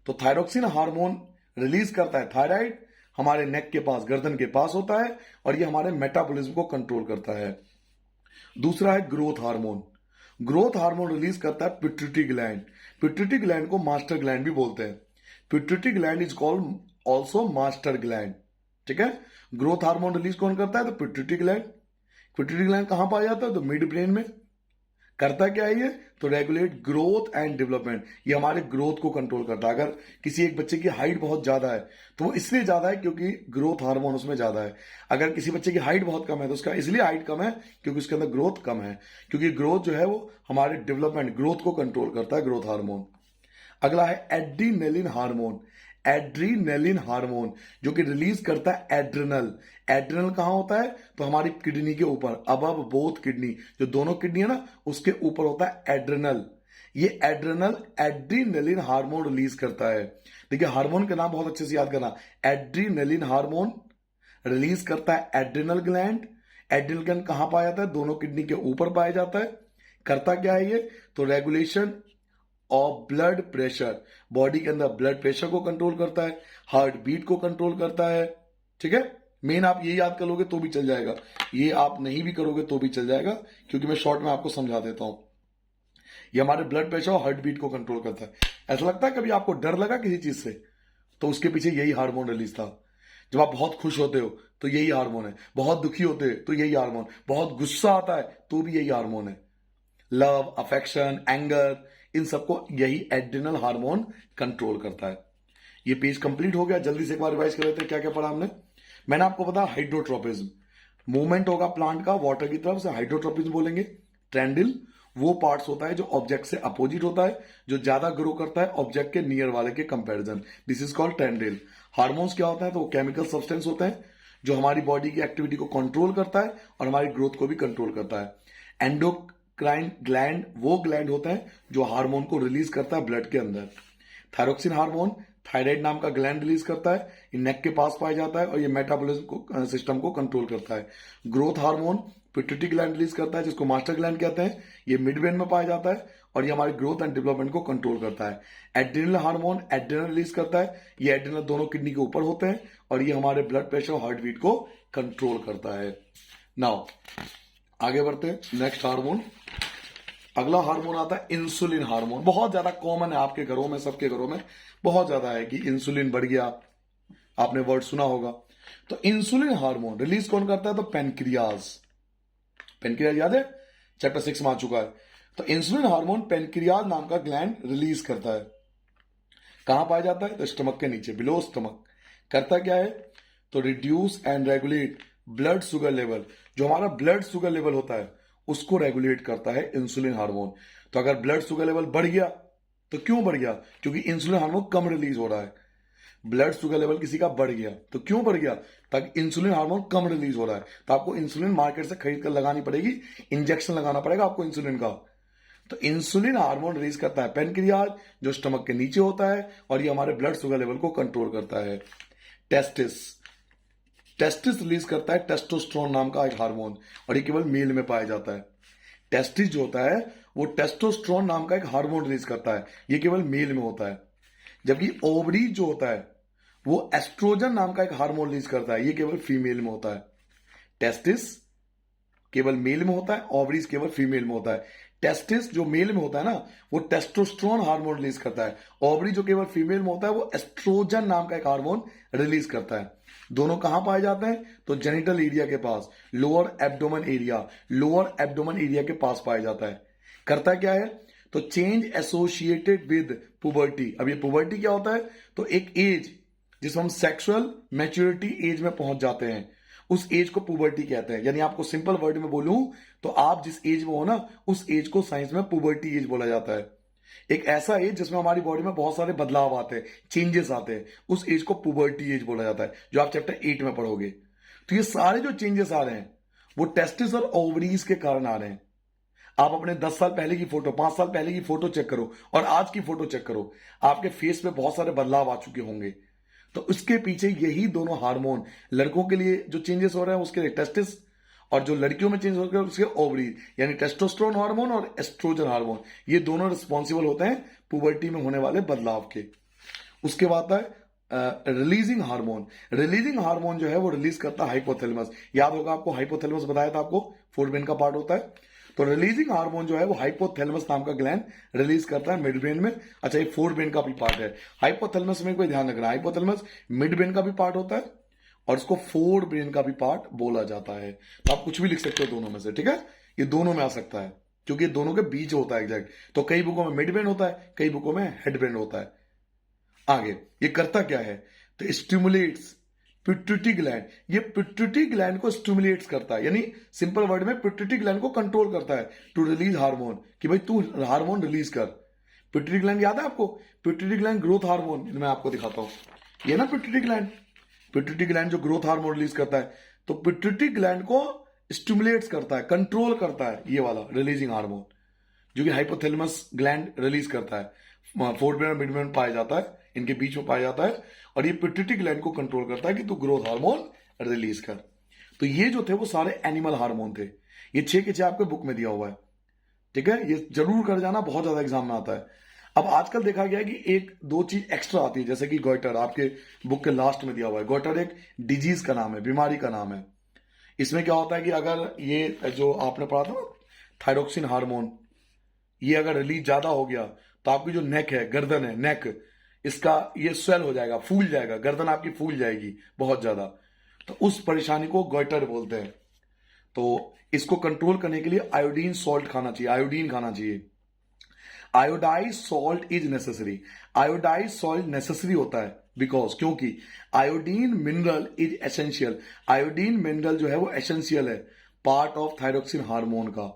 तो थायरोक्सिन हार्मोन रिलीज करता है थायराइड, हमारे नेक के पास, गर्दन के पास होता है, और ये हमारे मेटाबॉलिज्म को कंट्रोल करता है। दूसरा है growth hormone. Growth hormone release करता है पिट्यूटरी ग्लैंड। पिट्यूटरी ग्लैंड को मास्टर ग्लैंड भी बोलते हैं। Pituitary gland is called also master gland, ठीक है। ग्रोथ हार्मोन रिलीज कौन करता है? तो पिट्यूटरी ग्लैंड। पिट्यूटरी ग्लैंड कहां पाया जाता है? तो मिड ब्रेन में। करता क्या है ये? तो रेगुलेट ग्रोथ एंड डेवलपमेंट, ये हमारे ग्रोथ को कंट्रोल करता है। अगर किसी एक बच्चे की हाइट बहुत ज्यादा है तो वो इसलिए ज्यादा है क्योंकि ग्रोथ हार्मोन उसमें ज्यादा है। अगर किसी बच्चे की हाइट बहुत कम है तो उसका इसलिए हाइट कम है क्योंकि उसके अंदर ग्रोथ कम है, क्योंकि ग्रोथ जो है वो हमारे डेवलपमेंट, ग्रोथ को कंट्रोल करता है, ग्रोथ हार्मोन। अगला है एड्रीनेलिन हार्मोन। एड्रीनेलिन हार्मोन जो कि रिलीज करता है एड्रेनल। एड्रेनल कहां होता है? तो हमारी किडनी के ऊपर, अबव बोथ किडनी, जो दोनों किडनी है ना, उसके ऊपर होता है एड्रेनल। ये एड्रेनल एड्रीनेलिन हार्मोन रिलीज करता है। देखिए, हार्मोन का नाम बहुत अच्छे से याद करना। एड्रीनेलिन हार्मोन रिलीज करता है एड्रेनल ग्लैंड। एड्रेनल ग्लैंड कहां पाया जाता है? दोनों किडनी के ऊपर पाया जाता है। करता क्या है ये? तो regulation of blood pressure, body के अंदर ब्लड प्रेशर को कंट्रोल करता है, हार्ट बीट को कंट्रोल करता है, ठीक है। मेन आप ये याद कर लोगे तो भी चल जाएगा, ये आप नहीं भी करोगे तो भी चल जाएगा, क्योंकि मैं शॉर्ट में आपको समझा देता हूं। ये हमारे ब्लड प्रेशर और हार्ट बीट को कंट्रोल करता है। ऐसा लगता है कभी आपको डर लगा किसी चीज से? तो उसके पीछे यही हार्मोन रिलीज था। जब आप बहुत खुश होते हो तो यही हार्मोन है, बहुत दुखी होते हो तो यही हार्मोन, बहुत गुस्सा आता है तो भी यही हार्मोन है। लव, अफेक्शन, एंगर, इन सबको यही एड्रिनल हार्मोन कंट्रोल करता है। ये पेज कंप्लीट हो गया। जल्दी से एक बार रिवाइज कर लेते हैं क्या क्या पढ़ा हमने। मैंने आपको बताया हाइड्रोट्रोपिज्म, मूवमेंट होगा प्लांट का वाटर की तरफ से, हाइड्रोट्रोपिज्म बोलेंगे। ट्रेंडिल वो पार्ट्स होता है जो ऑब्जेक्ट से अपोजिट होता है, जो ज्यादा ग्रो करता है ऑब्जेक्ट के नियर वाले के comparison, this is called tendril. Hormones क्या होता है? तो वो केमिकल सब्सटेंस होते हैं जो हमारी बॉडी की एक्टिविटी को कंट्रोल करता है और हमारी ग्रोथ को भी कंट्रोल करता है। एंडोक्राइन ग्लैंड वो ग्लैंड होता है जो हार्मोन को रिलीज करता है ब्लड के अंदर। थायरोक्सिन हार्मोन थायराइड नाम का ग्लैंड रिलीज करता है, ये नेक के पास पाया जाता है और ये मेटाबॉलिज्म को सिस्टम को कंट्रोल करता है। Growth hormone pituitary gland release करता है, जिसको मास्टर ग्लैंड कहते हैं, ये मिड ब्रेन में पाया जाता है और ये हमारी ग्रोथ एंड डेवलपमेंट को कंट्रोल करता है। एड्रिनल हार्मोन एड्रिनल रिलीज करता है, ये एड्रिनल दोनों किडनी के ऊपर होते हैं और ये हमारे ब्लड प्रेशर और हार्ट बीट को कंट्रोल करता है। नाउ आगे बढ़ते हैं, नेक्स्ट हार्मोन। अगला हार्मोन आता है इंसुलिन हार्मोन। बहुत ज्यादा कॉमन है आपके घरों में, सबके घरों में बहुत ज्यादा है कि इंसुलिन बढ़ गया, आपने वर्ड सुना होगा। तो इंसुलिन हार्मोन रिलीज कौन करता है? तो पेनक्रियाज। पेनक्रियाज याद है, चैप्टर 6 में आ चुका है। तो इंसुलिन हार्मोन पेनक्रियाज नाम का ग्लैंड रिलीज करता है। कहां पाया जाता है? तो स्टमक के नीचे, बिलो स्टमक। करता क्या है? तो reduce and regulate blood sugar level, जो हमारा ब्लड शुगर लेवल होता है उसको रेगुलेट करता है इंसुलिन हार्मोन। तो अगर ब्लड शुगर लेवल बढ़ गया तो क्यों बढ़ गया? क्योंकि इंसुलिन हार्मोन कम रिलीज हो रहा है। ब्लड शुगर लेवल किसी का बढ़ गया तो क्यों बढ़ गया? ताकि इंसुलिन हार्मोन कम रिलीज हो रहा है, तो आपको इंसुलिन मार्केट से खरीद कर लगानी पड़ेगी, इंजेक्शन लगाना पड़ेगा आपको इंसुलिन का। तो इंसुलिन हार्मोन रिलीज करता है पेनक्रियाज, जो स्टमक के नीचे होता है, और ये हमारे ब्लड शुगर लेवल को कंट्रोल करता है। टेस्टिस, टेस्टिस रिलीज करता है टेस्टोस्टेरोन नाम का एक हार्मोन, और ये केवल मेल में पाया जाता है। टेस्टिस जो होता है वो टेस्टोस्टेरोन नाम का एक हार्मोन रिलीज करता है, ये केवल मेल में होता है। जबकि ओवरी जो होता है वो एस्ट्रोजन नाम का एक हार्मोन रिलीज करता है, ये केवल फीमेल में होता है। टेस्टिस केवल मेल में होता है, ओवरीज केवल फीमेल में होता है। टेस्टिस जो मेल में होता है ना, वो टेस्टोस्टेरोन हार्मोन रिलीज करता है। ओवरी जो केवल फीमेल में होता है वो एस्ट्रोजन नाम का एक हार्मोन रिलीज करता है। दोनों कहां पाए जाते हैं? तो जेनिटल एरिया के पास, lower abdomen area, lower abdomen area के पास पाया जाता है। करता क्या है? तो चेंज एसोसिएटेड विद पुबर्टी। अब ये पुबर्टी क्या होता है? तो एक एज जिसमें हम सेक्सुअल मैच्योरिटी एज में पहुंच जाते हैं, उस एज को पुबर्टी कहते हैं। यानी आपको सिंपल वर्ड में बोलूं तो आप जिस एज में हो ना, उस एज को साइंस में पुबर्टी एज बोला जाता है। एक ऐसा एज जिसमें हमारी बॉडी में बहुत सारे बदलाव आते हैं, चेंजेस आते हैं, उस एज को पुबर्टी एज बोला जाता है, जो आप चैप्टर 8 में पढ़ोगे। तो ये सारे जो चेंजेस आ रहे हैं वो टेस्टिस और ओवरीज के कारण आ रहे हैं। आप अपने 10 साल पहले की फोटो, 5 साल पहले की फोटो चेक करो और आज की फोटो चेक करो, आपके फेस पे बहुत सारे बदलाव आ चुके होंगे। तो उसके पीछे यही दोनों हार्मोन, लड़कों के लिए जो चेंजेस हो रहे हैं उसके लिए टेस्टिस, और जो लड़कियों में चेंज हो रहे हैं उसके ओवरी, यानी टेस्टोस्टेरोन हार्मोन और एस्ट्रोजन हार्मोन, ये दोनों रिस्पॉन्सिबल होते हैं पुबर्टी में होने वाले बदलाव के। उसके बाद है रिलीजिंग हार्मोन। रिलीजिंग हार्मोन जो है वो रिलीज करता है हाइपोथैलेमस। याद होगा आपको, हाइपोथैलेमस बताया था आपको, फोरब्रेन का पार्ट होता है। तो रिलीजिंग हार्मोन जो है वो हाइपोथैलेमस नाम का ग्लैंड रिलीज करता है मिड ब्रेन में। अच्छा, ये फोरब्रेन का भी पार्ट है। हाइपोथैलेमस में कोई ध्यान रखना, हाइपोथैलेमस मिड ब्रेन का भी पार्ट होता है और इसको फोर ब्रेन का भी पार्ट बोला जाता है। तो आप कुछ भी लिख सकते हो दोनों में से, ठीक है? ये दोनों में आ सकता है क्योंकि ये दोनों के बीच होता है एग्जैक्ट। तो कई बुकों में मिड ब्रेन होता है, कई बुकों में हेड ब्रेन होता है। आगे ये करता क्या है? तो स्टिमुलेट्स पिट्यूटरी ग्लैंड। ये पिट्यूटरी ग्लैंड को स्टिमुलेट्स करता है, यानी सिंपल वर्ड में पिट्यूटरी ग्लैंड को कंट्रोल करता है टू रिलीज हार्मोन, कि भाई तू हार्मोन रिलीज कर। पिट्यूटरी ग्लैंड याद है आपको? पिट्यूटरी ग्लैंड ग्रोथ हार्मोन, मैं आपको दिखाता हूं, ये ना पिट्यूटरी ग्लैंड। पिट्यूटरी ग्लैंड जो ग्रोथ हार्मोन रिलीज करता है, तो पिट्यूटरी ग्लैंड को स्टिमुलेट्स करता है, कंट्रोल करता है ये वाला रिलीजिंग हार्मोन, जो कि हाइपोथैलेमस ग्लैंड रिलीज करता है। फोरब्रेन और मिडब्रेन पाया जाता है, इनके बीच में पाया जाता है, और ये पिट्यूटरी ग्लैंड को कंट्रोल करता है कि तू ग्रोथ हार्मोन रिलीज कर। तो ये जो थे वो सारे एनिमल हार्मोन थे। ये 6 के 6 आपके बुक में दिया हुआ है, ठीक है? ये जरूर कर जाना, बहुत ज्यादा एग्जाम में आता है। अब आजकल देखा गया है कि एक दो चीज एक्स्ट्रा आती है, जैसे कि गोइटर आपके बुक के लास्ट में दिया हुआ है। गोइटर एक डिजीज का नाम है, बीमारी का नाम है। इसमें क्या होता है कि अगर ये जो आपने पढ़ा था ना थायरोक्सिन हार्मोन, ये अगर रिलीज ज्यादा हो गया तो आपकी जो नेक है, गर्दन है, नेक, इसका ये स्वेल हो जाएगा, फूल जाएगा, गर्दन आपकी फूल जाएगी बहुत ज्यादा। तो उस परेशानी को गोइटर बोलते हैं। तो इसको कंट्रोल करने के लिए आयोडीन सॉल्ट खाना चाहिए, आयोडीन खाना चाहिए। Iodise salt is necessary. Iodise salt necessary होता है बिकॉज, क्योंकि iodine mineral is essential. Iodine mineral जो है वो एसेंशियल है पार्ट ऑफ थायरोक्सिन हार्मोन का।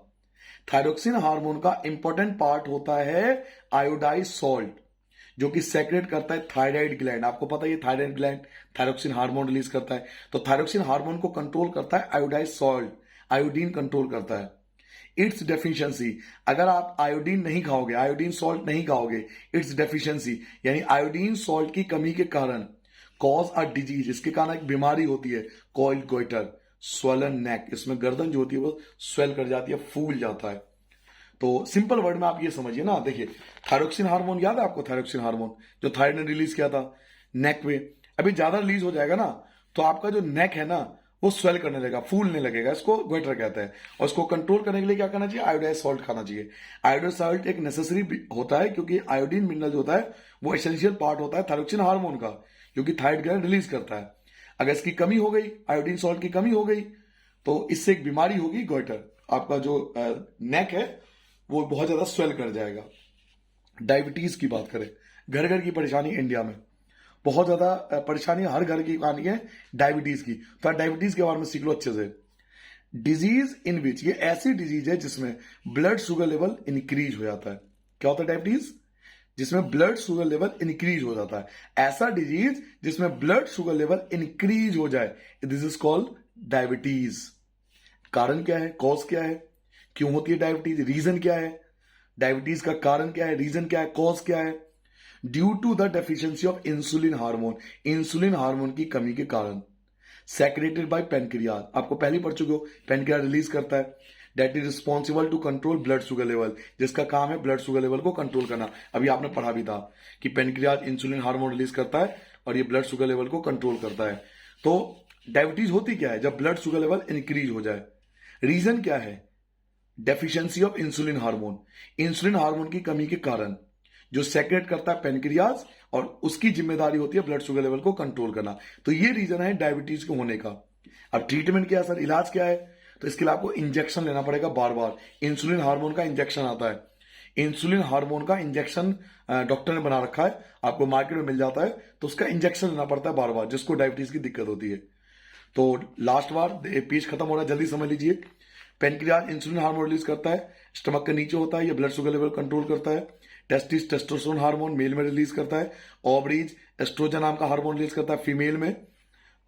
थायरोक्सिन हार्मोन का इंपॉर्टेंट पार्ट होता है आयोडाइज सॉल्ट, जो कि सेक्रेट करता है थायराइड ग्लैंड। आपको पता है ये thyroid gland thyroxine hormone release करता है। तो थायरोक्सिन हार्मोन को कंट्रोल करता है आयोडाइज सॉल्ट, आयोडीन कंट्रोल करता है। इट्स डेफिशिएंसी, अगर आप आयोडीन नहीं खाओगे, आयोडीन सॉल्ट नहीं खाओगे, इट्स डेफिशिएंसी यानी आयोडीन सॉल्ट की कमी के कारण कॉज अ डिजीज, इसके कारण एक बीमारी होती है कॉल्ड गोइटर, स्वलन नेक। इसमें गर्दन जो होती है वो स्वेल कर जाती है, फूल जाता है। तो सिंपल वर्ड में आप ये समझिए ना, देखिए थायरोक्सिन हार्मोन याद है आपको? थायरोक्सिन हार्मोन जो थायराइड ने रिलीज किया था नेक में, अभी ज्यादा रिलीज हो जाएगा ना तो आपका जो नेक है ना वो स्वेल करने लगेगा, फूलने लगेगा, इसको गोइटर कहते हैं। और इसको कंट्रोल करने के लिए क्या करना चाहिए? आयोडाइज सॉल्ट खाना चाहिए। आयोडाइज सॉल्ट एक नेसेसरी होता है क्योंकि आयोडीन मिनरल जो होता है वो एसेंशियल पार्ट होता है थायरोक्सिन हार्मोन का, जो कि थायराइड ग्लैंड रिलीज करता है। अगर इसकी कमी हो गई, आयोडीन सॉल्ट की कमी हो गई, तो इससे एक बीमारी होगी गोइटर। आपका जो नेक है वो बहुत ज्यादा स्वेल कर जाएगा। डायबिटीज की बात करें, घर घर की परेशानी इंडिया में, बहुत ज्यादा परेशानी हर घर की कहानी है डायबिटीज की। तो डायबिटीज के बारे में सीख लो अच्छे से। डिजीज इन विच, ये ऐसी डिजीज है जिसमें ब्लड शुगर लेवल इंक्रीज हो जाता है। क्या होता है डायबिटीज? जिसमें ब्लड शुगर लेवल इंक्रीज हो जाता है। ऐसा डिजीज जिसमें ब्लड शुगर लेवल इंक्रीज हो जाए, दिस इज कॉल्ड डायबिटीज। कारण क्या है? कॉज क्या है? क्यों होती है डायबिटीज? रीजन क्या है? डायबिटीज का कारण क्या है? रीजन क्या है? कॉज क्या है? Due to the deficiency of insulin hormone, insulin hormone की कमी के कारण। सेक्रेटेड बाय पेनक्रियाज, आपको पहले ही पढ़ चुके हो, पेनक्रियाज रिलीज करता है, that is responsible to control blood sugar level, जिसका काम है ब्लड शुगर लेवल को कंट्रोल करना। अभी आपने पढ़ा भी था कि पेनक्रियाज इंसुलिन हार्मोन रिलीज करता है और ये ब्लड शुगर लेवल को कंट्रोल करता है। तो डायबिटीज होती क्या है? जब ब्लड शुगर लेवल इंक्रीज हो जाए। रीजन क्या है? Deficiency of insulin hormone, insulin hormone की कमी के कारण, जो सेक्रेट करता है पेनक्रियाज और उसकी जिम्मेदारी होती है ब्लड शुगर लेवल को कंट्रोल करना। तो ये रीजन है डायबिटीज के होने का। अब ट्रीटमेंट क्या है सर, इलाज क्या है? तो इसके लिए आपको इंजेक्शन लेना पड़ेगा बार बार। इंसुलिन हार्मोन का इंजेक्शन आता है, इंसुलिन हार्मोन का इंजेक्शन डॉक्टर ने बना रखा है, आपको मार्केट में मिल जाता है, तो उसका इंजेक्शन लेना पड़ता है बार बार, जिसको डायबिटीज की दिक्कत होती है। तो लास्ट बार पेज खत्म हो रहा है, जल्दी समझ लीजिए। पेनक्रियाज इंसुलिन हार्मोन रिलीज करता है, स्टमक के नीचे होता है, ये ब्लड शुगर लेवल कंट्रोल करता है। टेस्टिस टेस्टोस्टेरोन हार्मोन मेल में रिलीज करता है। ओवरीज एस्ट्रोजन नाम का हार्मोन रिलीज करता है फीमेल में,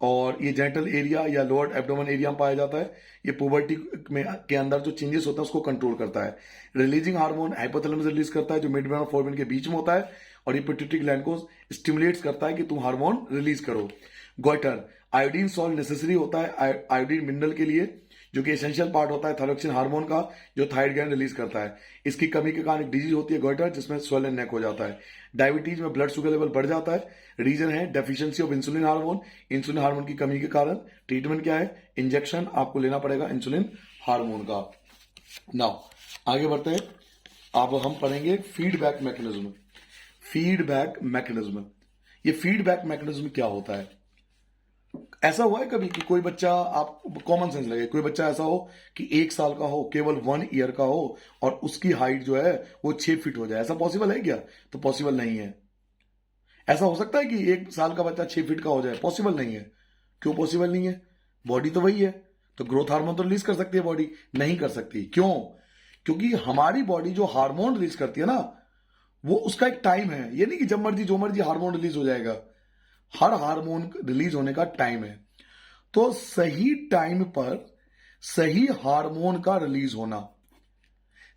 और ये जेनिटल एरिया या लोअर एब्डोमेन एरिया में पाया जाता है। ये पुबर्टी में के अंदर जो चेंजेस होता है उसको कंट्रोल करता है। रिलीजिंग हार्मोन हाइपोथैलेमस रिलीज करता है, जो मिड ब्रेन और फोरब्रेन के बीच में होता है, और ये पिट्यूटरी ग्लैंड को स्टिमुलेट्स करता है कि तुम हार्मोन रिलीज करो। गोइटर, आयोडीन सॉल्ट नेसेसरी होता है आयोडीन मिनरल के लिए, जो कि एसेंशियल पार्ट होता है थायरोक्सिन हार्मोन का, जो थायराइड ग्लैंड रिलीज करता है। इसकी कमी के कारण एक डिजीज होती है गोइटर, जिसमें स्वेलन नेक हो जाता है। डायबिटीज में ब्लड शुगर लेवल बढ़ जाता है, रीजन है deficiency of insulin hormone, insulin hormone की कमी के कारण। ट्रीटमेंट क्या है? इंजेक्शन आपको लेना पड़ेगा इंसुलिन हार्मोन का। नाउ आगे बढ़ते हैं, अब हम पढ़ेंगे फीडबैक मैकेनिज्म। फीडबैक मैकेनिज्म, ये फीडबैक मैकेनिज्म क्या होता है? ऐसा हुआ है कभी कि कोई बच्चा, आप कॉमन सेंस लगे, कोई बच्चा ऐसा हो कि 1 साल का हो, केवल 1 ईयर का हो, और उसकी हाइट जो है वो 6 फीट हो जाए? ऐसा पॉसिबल है क्या? तो पॉसिबल नहीं है। ऐसा हो सकता है कि 1 साल का बच्चा 6 फीट का हो जाए? पॉसिबल नहीं है। क्यों पॉसिबल नहीं है? बॉडी तो वही है, तो ग्रोथ हार्मोन तो रिलीज कर सकती है बॉडी? नहीं कर सकती। क्यों? क्योंकि हमारी बॉडी जो हार्मोन रिलीज करती है ना, वो उसका एक टाइम है। ये नहीं कि जब मर्जी जो मर्जी हार्मोन रिलीज हो जाएगा। हर हार्मोन रिलीज होने का टाइम है। तो सही टाइम पर सही हार्मोन का रिलीज होना,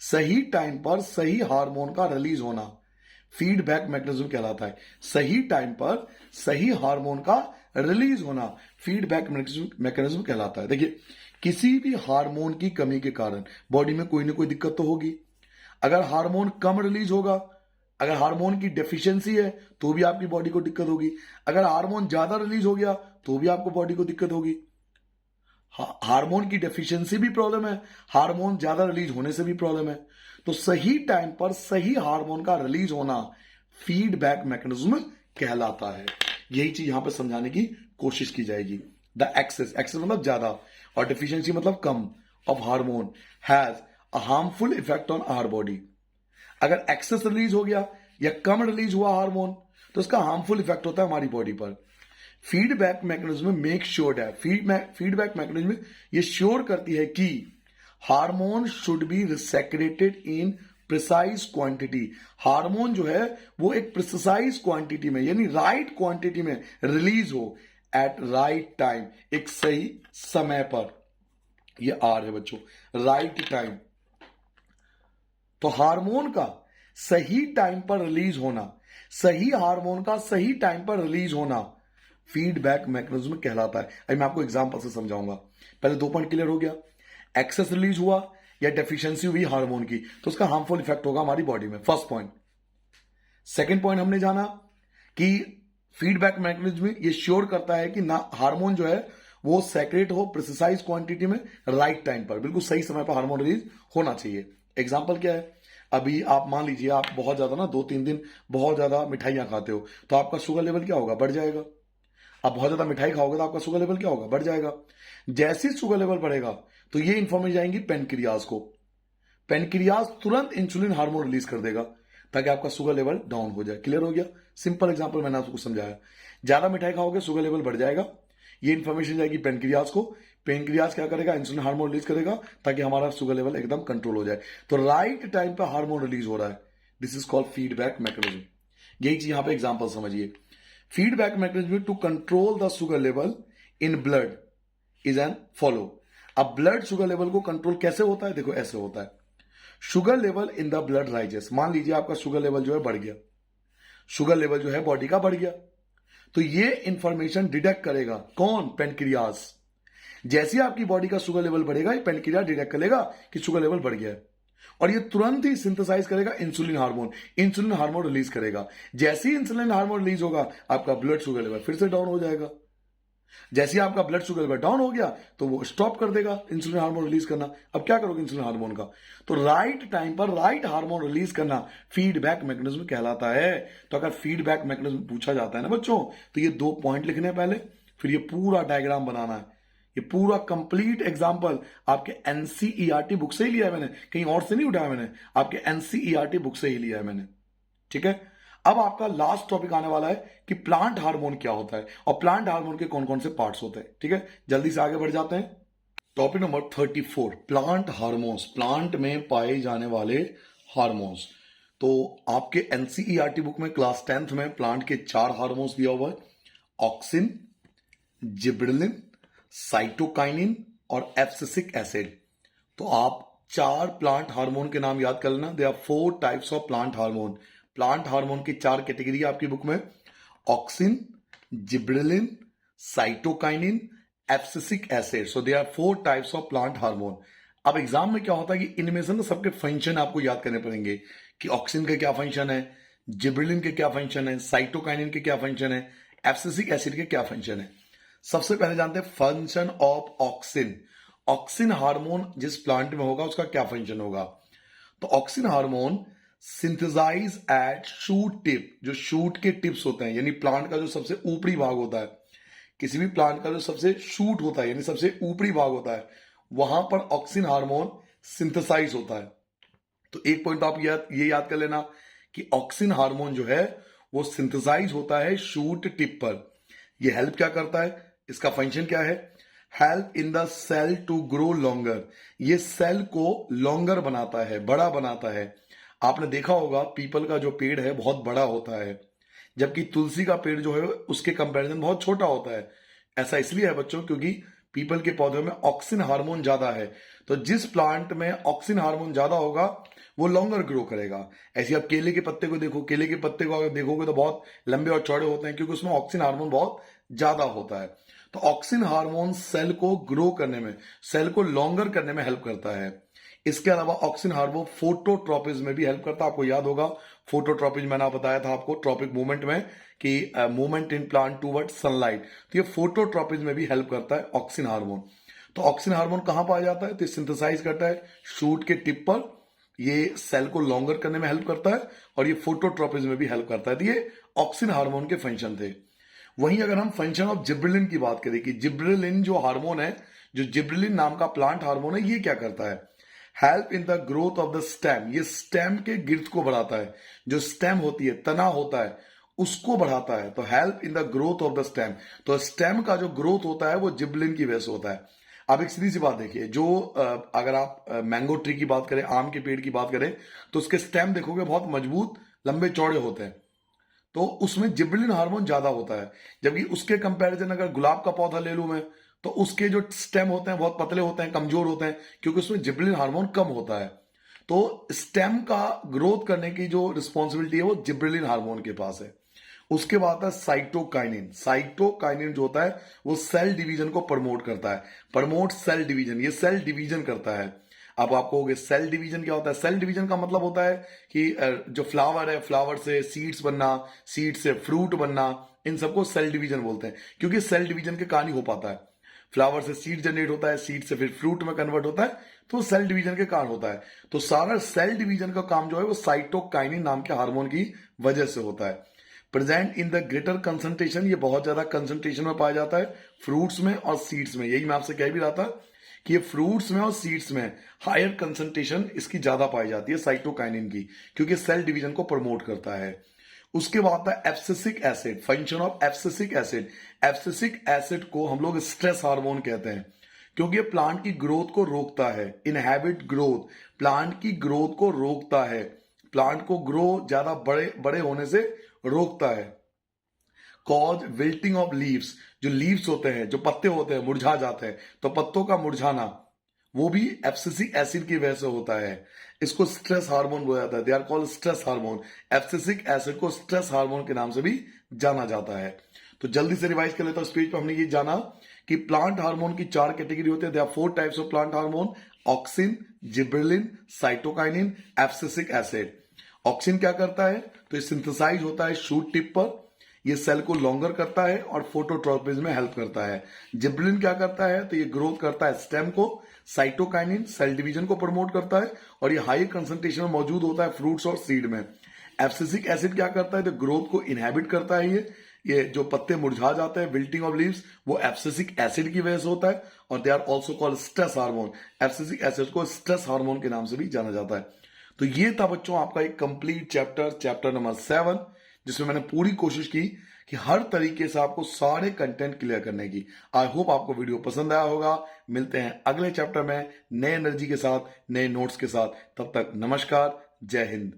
सही टाइम पर सही हार्मोन का रिलीज होना फीडबैक मैकेनिज्म कहलाता है। सही टाइम पर सही हार्मोन का रिलीज होना फीडबैक मैकेनिज्म कहलाता है। देखिए, किसी भी हार्मोन की कमी के कारण बॉडी में कोई ना कोई दिक्कत तो होगी। अगर हार्मोन कम रिलीज होगा, अगर हार्मोन की डेफिशिएंसी है, तो भी आपकी बॉडी को दिक्कत होगी। अगर हार्मोन ज्यादा रिलीज हो गया तो भी आपको बॉडी को दिक्कत होगी। हार्मोन की डेफिशिएंसी भी प्रॉब्लम है, हार्मोन ज्यादा रिलीज होने से भी प्रॉब्लम है। तो सही टाइम पर सही हार्मोन का रिलीज होना फीडबैक मैकेनिज्म कहलाता है। यही चीज यहां पर समझाने की कोशिश की जाएगी। द एक्सेस, एक्सेस मतलब ज्यादा, और डेफिशिएंसी मतलब कम, of hormone has a harmful effect on our body. अगर एक्सेस रिलीज हो गया या कम रिलीज हुआ हार्मोन, तो इसका हार्मफुल इफेक्ट होता है हमारी बॉडी पर। फीडबैक मैकेनिज्म मेक श्योर है, फीडबैक मैकेनिज्म ये श्योर करती है कि hormone should be secreted in precise quantity. Hormone जो है वो एक प्रिसाइज क्वांटिटी में, यानी राइट क्वांटिटी में रिलीज हो, एट राइट टाइम, एक सही समय पर। ये आर है बच्चों, राइट टाइम। तो हार्मोन का सही टाइम पर रिलीज होना, सही हार्मोन का सही टाइम पर रिलीज होना फीडबैक मैकेनिज्म कहलाता है। अभी मैं आपको एग्जांपल से समझाऊंगा। पहले 2 पॉइंट क्लियर हो गया, एक्सेस रिलीज हुआ या डेफिशिएंसी हुई हार्मोन की, तो उसका हार्मफुल इफेक्ट होगा हमारी बॉडी में, फर्स्ट पॉइंट। सेकंड पॉइंट हमने जाना कि फीडबैक मैकेनिज्म ये श्योर करता है कि ना हार्मोन जो है वो सेक्रेट हो प्रिसाइज क्वांटिटी में, राइट टाइम पर, बिल्कुल सही समय पर हार्मोन रिलीज होना चाहिए। एग्जाम्पल क्या है? अभी आप मान लीजिए आप बहुत ज्यादा ना 2-3 दिन बहुत ज्यादा मिठाइयां खाते हो, तो आपका शुगर लेवल क्या होगा? बढ़ जाएगा। आप बहुत ज्यादा मिठाई खाओगे तो आपका शुगर लेवल क्या होगा? बढ़ जाएगा। जैसे शुगर लेवल बढ़ेगा तो ये इंफॉर्मेशन जाएंगी पेनक्रियाज को, पेनक्रियाज तुरंत इंसुलिन हार्मोन रिलीज कर देगा, ताकि आपका शुगर लेवल डाउन हो जाए। क्लियर हो गया? सिंपल एग्जांपल मैंने आपको समझाया। ज्यादा मिठाई खाओगे शुगर लेवल बढ़ जाएगा, ये इन्फॉर्मेशन जाएगी पेनक्रियाज को। पेनक्रियाज क्या करेगा? इंसुलिन हार्मोन रिलीज करेगा ताकि हमारा शुगर लेवल एकदम कंट्रोल हो जाए। तो राइट टाइम पे हार्मोन रिलीज हो रहा है, this is called feedback mechanism. यही चीज यहां पे एग्जांपल समझिए। Feedback mechanism to control the sugar level in blood is an follow. अब ब्लड शुगर लेवल को कंट्रोल कैसे होता है? देखो ऐसे होता है। Sugar level in the blood rises. मान लीजिए आपका शुगर लेवल जो है बढ़ गया, शुगर लेवल जो है बॉडी का बढ़ गया, तो ये इंफॉर्मेशन डिटेक्ट करेगा कौन? पेनक्रियाज। जैसे ही आपकी बॉडी का शुगर लेवल बढ़ेगा, ये पेनक्रियाज डिटेक्ट करेगा कि शुगर लेवल बढ़ गया है, और ये तुरंत ही सिंथेसाइज करेगा insulin hormone. Insulin hormone release करेगा। जैसे ही इंसुलिन हार्मोन रिलीज होगा, आपका ब्लड शुगर लेवल फिर से डाउन हो जाएगा। जैसे ही आपका ब्लड शुगर लेवल डाउन हो गया, तो वो स्टॉप कर देगा इंसुलिन हार्मोन रिलीज करना। अब क्या करोगे इंसुलिन हार्मोन का? तो राइट टाइम पर राइट हार्मोन रिलीज करना फीडबैक मैकेनिज्म कहलाता है। तो अगर फीडबैक मैकेनिज्म पूछा जाता है ना बच्चों, तो ये 2 पॉइंट लिखने हैं पहले, फिर ये पूरा डायग्राम बनाना है। ये पूरा कंप्लीट एग्जांपल आपके एनसीईआरटी बुक से ही लिया है मैंने, कहीं और से नहीं उठाया मैंने, आपके एनसीईआरटी बुक से ही लिया है मैंने। ठीक है? अब आपका लास्ट टॉपिक आने वाला है कि प्लांट हार्मोन क्या होता है और प्लांट हार्मोन के कौन कौन से पार्ट्स होते हैं। ठीक है, जल्दी से आगे बढ़ जाते हैं। Topic number 34, plant hormones, plant में पाए जाने वाले हार्मोन्स। तो आपके एनसीईआरटी बुक में क्लास 10th में प्लांट के 4 हार्मोन्स दिया हुआ है, ऑक्सिन, जिब्रेलिन, साइटोकाइनिन और एब्सिसिक एसिड। तो आप 4 प्लांट हार्मोन के नाम याद कर लेना। They are 4 types of plant hormone. Plant hormone की 4 कैटेगरी है आपकी बुक में, auxin, gibberellin, cytokinin, abscisic acid. So they are 4 types of plant hormone. अब एग्जाम में क्या होता है कि इनमें से ना सबके फंक्शन आपको याद करने पड़ेंगे कि ऑक्सिन के क्या फंक्शन है, जिब्रेलिन के क्या फंक्शन है, साइटोकाइनिन के क्या फंक्शन है, एब्सिसिक एसिड के क्या फंक्शन है। सबसे पहले जानते हैं function of auxin. Auxin hormone जिस प्लांट में होगा उसका क्या फंक्शन होगा? तो auxin hormone synthesize at shoot tip. जो शूट के टिप्स होते हैं, यानी प्लांट का जो सबसे ऊपरी भाग होता है, किसी भी प्लांट का जो सबसे शूट होता है यानी सबसे ऊपरी भाग होता है, वहां पर ऑक्सिन हार्मोन सिंथेसाइज होता है। तो एक पॉइंट आप ये याद कर लेना कि ऑक्सिन हार्मोन जो है वो सिंथेसाइज होता है शूट टिप पर। ये हेल्प क्या करता है? इसका फंक्शन क्या है? Help in the cell to grow longer. ये सेल को लॉन्गर बनाता है, बड़ा बनाता है। आपने देखा होगा पीपल का जो पेड़ है बहुत बड़ा होता है, जबकि तुलसी का पेड़ जो है उसके कंपैरिजन बहुत छोटा होता है। ऐसा इसलिए है बच्चों क्योंकि पीपल के पौधों में ऑक्सिन हार्मोन ज्यादा है। तो जिस प्लांट में ऑक्सिन हार्मोन ज्यादा होगा वो लॉन्गर ग्रो करेगा। ऐसे आप केले के पत्ते को देखो, केले के पत्ते को अगर देखोगे तो बहुत लंबे और चौड़े होते हैं क्योंकि उसमें ऑक्सिन हार्मोन बहुत ज्यादा होता है। तो ऑक्सिन हार्मोन सेल को ग्रो करने में, सेल को लॉन्गर करने में हेल्प करता है। इसके अलावा ऑक्सिन हार्मोन फोटोट्रोपिज्म में भी हेल्प करता है। आपको याद होगा फोटोट्रोपिज्म मैंने बताया था आपको ट्रॉपिक मूवमेंट में कि movement in plant toward sunlight. तो ये फोटोट्रोपिज्म में भी हेल्प करता है ऑक्सिन हार्मोन। तो ऑक्सिन हार्मोन कहां पाया जाता है? तो सिंथेसाइज करता है शूट के टिप पर। ये सेल को लॉन्गर करने में हेल्प करता है और ये फोटोट्रोपिज्म में भी हेल्प करता है। तो ये ऑक्सिन हार्मोन के फंक्शन थे। वहीं अगर हम फंक्शन ऑफ जिब्रेलिन की बात करें कि जिब्रेलिन जो हार्मोन है, जो जिब्रेलिन नाम का प्लांट हार्मोन है, ये क्या करता है? Help in the growth of the stem. ये स्टेम के गिर्द को बढ़ाता है। जो स्टेम होती है, तना होता है, उसको बढ़ाता है। तो help in the growth of the stem. तो स्टेम का जो ग्रोथ होता है वो जिब्रेलिन की वजह से होता है। अब एक सीधी सी बात देखिए, जो अगर आप मैंगो ट्री की बात करें, आम के पेड़ की बात करें, तो उसके स्टेम देखोगे बहुत मजबूत, लंबे चौड़े होते हैं। तो उसमें जिब्रेलिन हार्मोन ज्यादा होता है। जबकि उसके कंपैरिजन अगर गुलाब का पौधा ले लूं मैं, तो उसके जो स्टेम होते हैं बहुत पतले होते हैं, कमजोर होते हैं, क्योंकि उसमें जिब्रेलिन हार्मोन कम होता है। तो स्टेम का ग्रोथ करने की जो रिस्पॉन्सिबिलिटी है वो जिब्रेलिन हार्मोन के पास है। उसके बाद है साइटोकाइनिन। साइटोकाइनिन जो होता है वो सेल डिवीजन को प्रमोट करता है। प्रमोट सेल डिवीजन, ये सेल डिवीजन करता है। अब आप कहोगे सेल डिवीजन क्या होता है? सेल डिवीजन का मतलब होता है कि जो फ्लावर है, फ्लावर से सीड्स बनना, सीड से फ्रूट बनना, इन सबको सेल डिवीजन बोलते हैं, क्योंकि सेल डिवीजन के कारण ही हो पाता है। फ्लावर से सीड जनरेट होता है, सीड से फिर फ्रूट में कन्वर्ट होता है, तो सेल डिवीजन के कारण होता है। तो सारा सेल डिवीजन का काम जो है वो साइटोकाइनिन नाम के हार्मोन की वजह से होता है। Present in the greater concentration, ये बहुत ज्यादा कंसंट्रेशन में पाया जाता है फ्रूट्स में और सीड्स में। यही मैं आपसे कह भी रहा था कि ये फ्रूट्स में और सीड्स में हायर कंसंट्रेशन इसकी ज्यादा पाई जाती है साइटोकाइनिन की, क्योंकि सेल डिवीजन को प्रमोट करता है। उसके बाद आता है abscisic acid, function of abscisic acid. Abscisic acid को हम लोग स्ट्रेस हार्मोन कहते हैं, क्योंकि ये प्लांट की ग्रोथ को रोकता है। इनहेबिट ग्रोथ, प्लांट की ग्रोथ को रोकता है, प्लांट को ग्रो ज्यादा बड़े बड़े होने से रोकता है। कॉज विल्टिंग ऑफ लीव्स, जो लीव्स होते हैं, जो पत्ते होते हैं, मुरझा जाते हैं, तो पत्तों का मुरझाना वो भी एब्सिसिक एसिड की वजह से होता है। इसको स्ट्रेस हार्मोन बोला जाता है, they are called stress hormone. Abscisic acid को स्ट्रेस हार्मोन के नाम से भी जाना जाता है। तो जल्दी से रिवाइज कर लेता हूं। इस पेज पर हमने ये जाना कि प्लांट हार्मोन की 4 कैटेगरी होते हैं। There are 4 types of plant hormone: auxin, gibberellin, cytokinin, abscisic acid. Auxin क्या करता है? तो ये सिंथेसाइज होता है शूट टिप पर, ये सेल को लॉन्गर करता है और फोटोट्रोपिज्म में हेल्प करता है। जिबरेलिन क्या करता है? तो ये ग्रोथ करता है स्टेम को। साइटोकाइनिन सेल डिवीजन को प्रमोट करता है और ये हाई कंसंट्रेशन में मौजूद होता है फ्रूट्स और सीड में। एब्सिसिक एसिड क्या करता है? तो ग्रोथ को इनहेबिट करता है। ये जो पत्ते मुरझा जाते हैं, विल्टिंग ऑफ लीव्स, वो एब्सिसिक एसिड की वजह से होता है। और they are also called stress hormone. Abscisic acid को स्ट्रेस हार्मोन के नाम से भी जाना जाता है। तो ये था बच्चों आपका एक कंप्लीट चैप्टर नंबर 7, जिसमें मैंने पूरी कोशिश की कि हर तरीके से आपको सारे कंटेंट क्लियर करने की। आई होप आपको वीडियो पसंद आया होगा। मिलते हैं अगले चैप्टर में नए एनर्जी के साथ, नए नोट्स के साथ। तब तक नमस्कार, जय हिंद।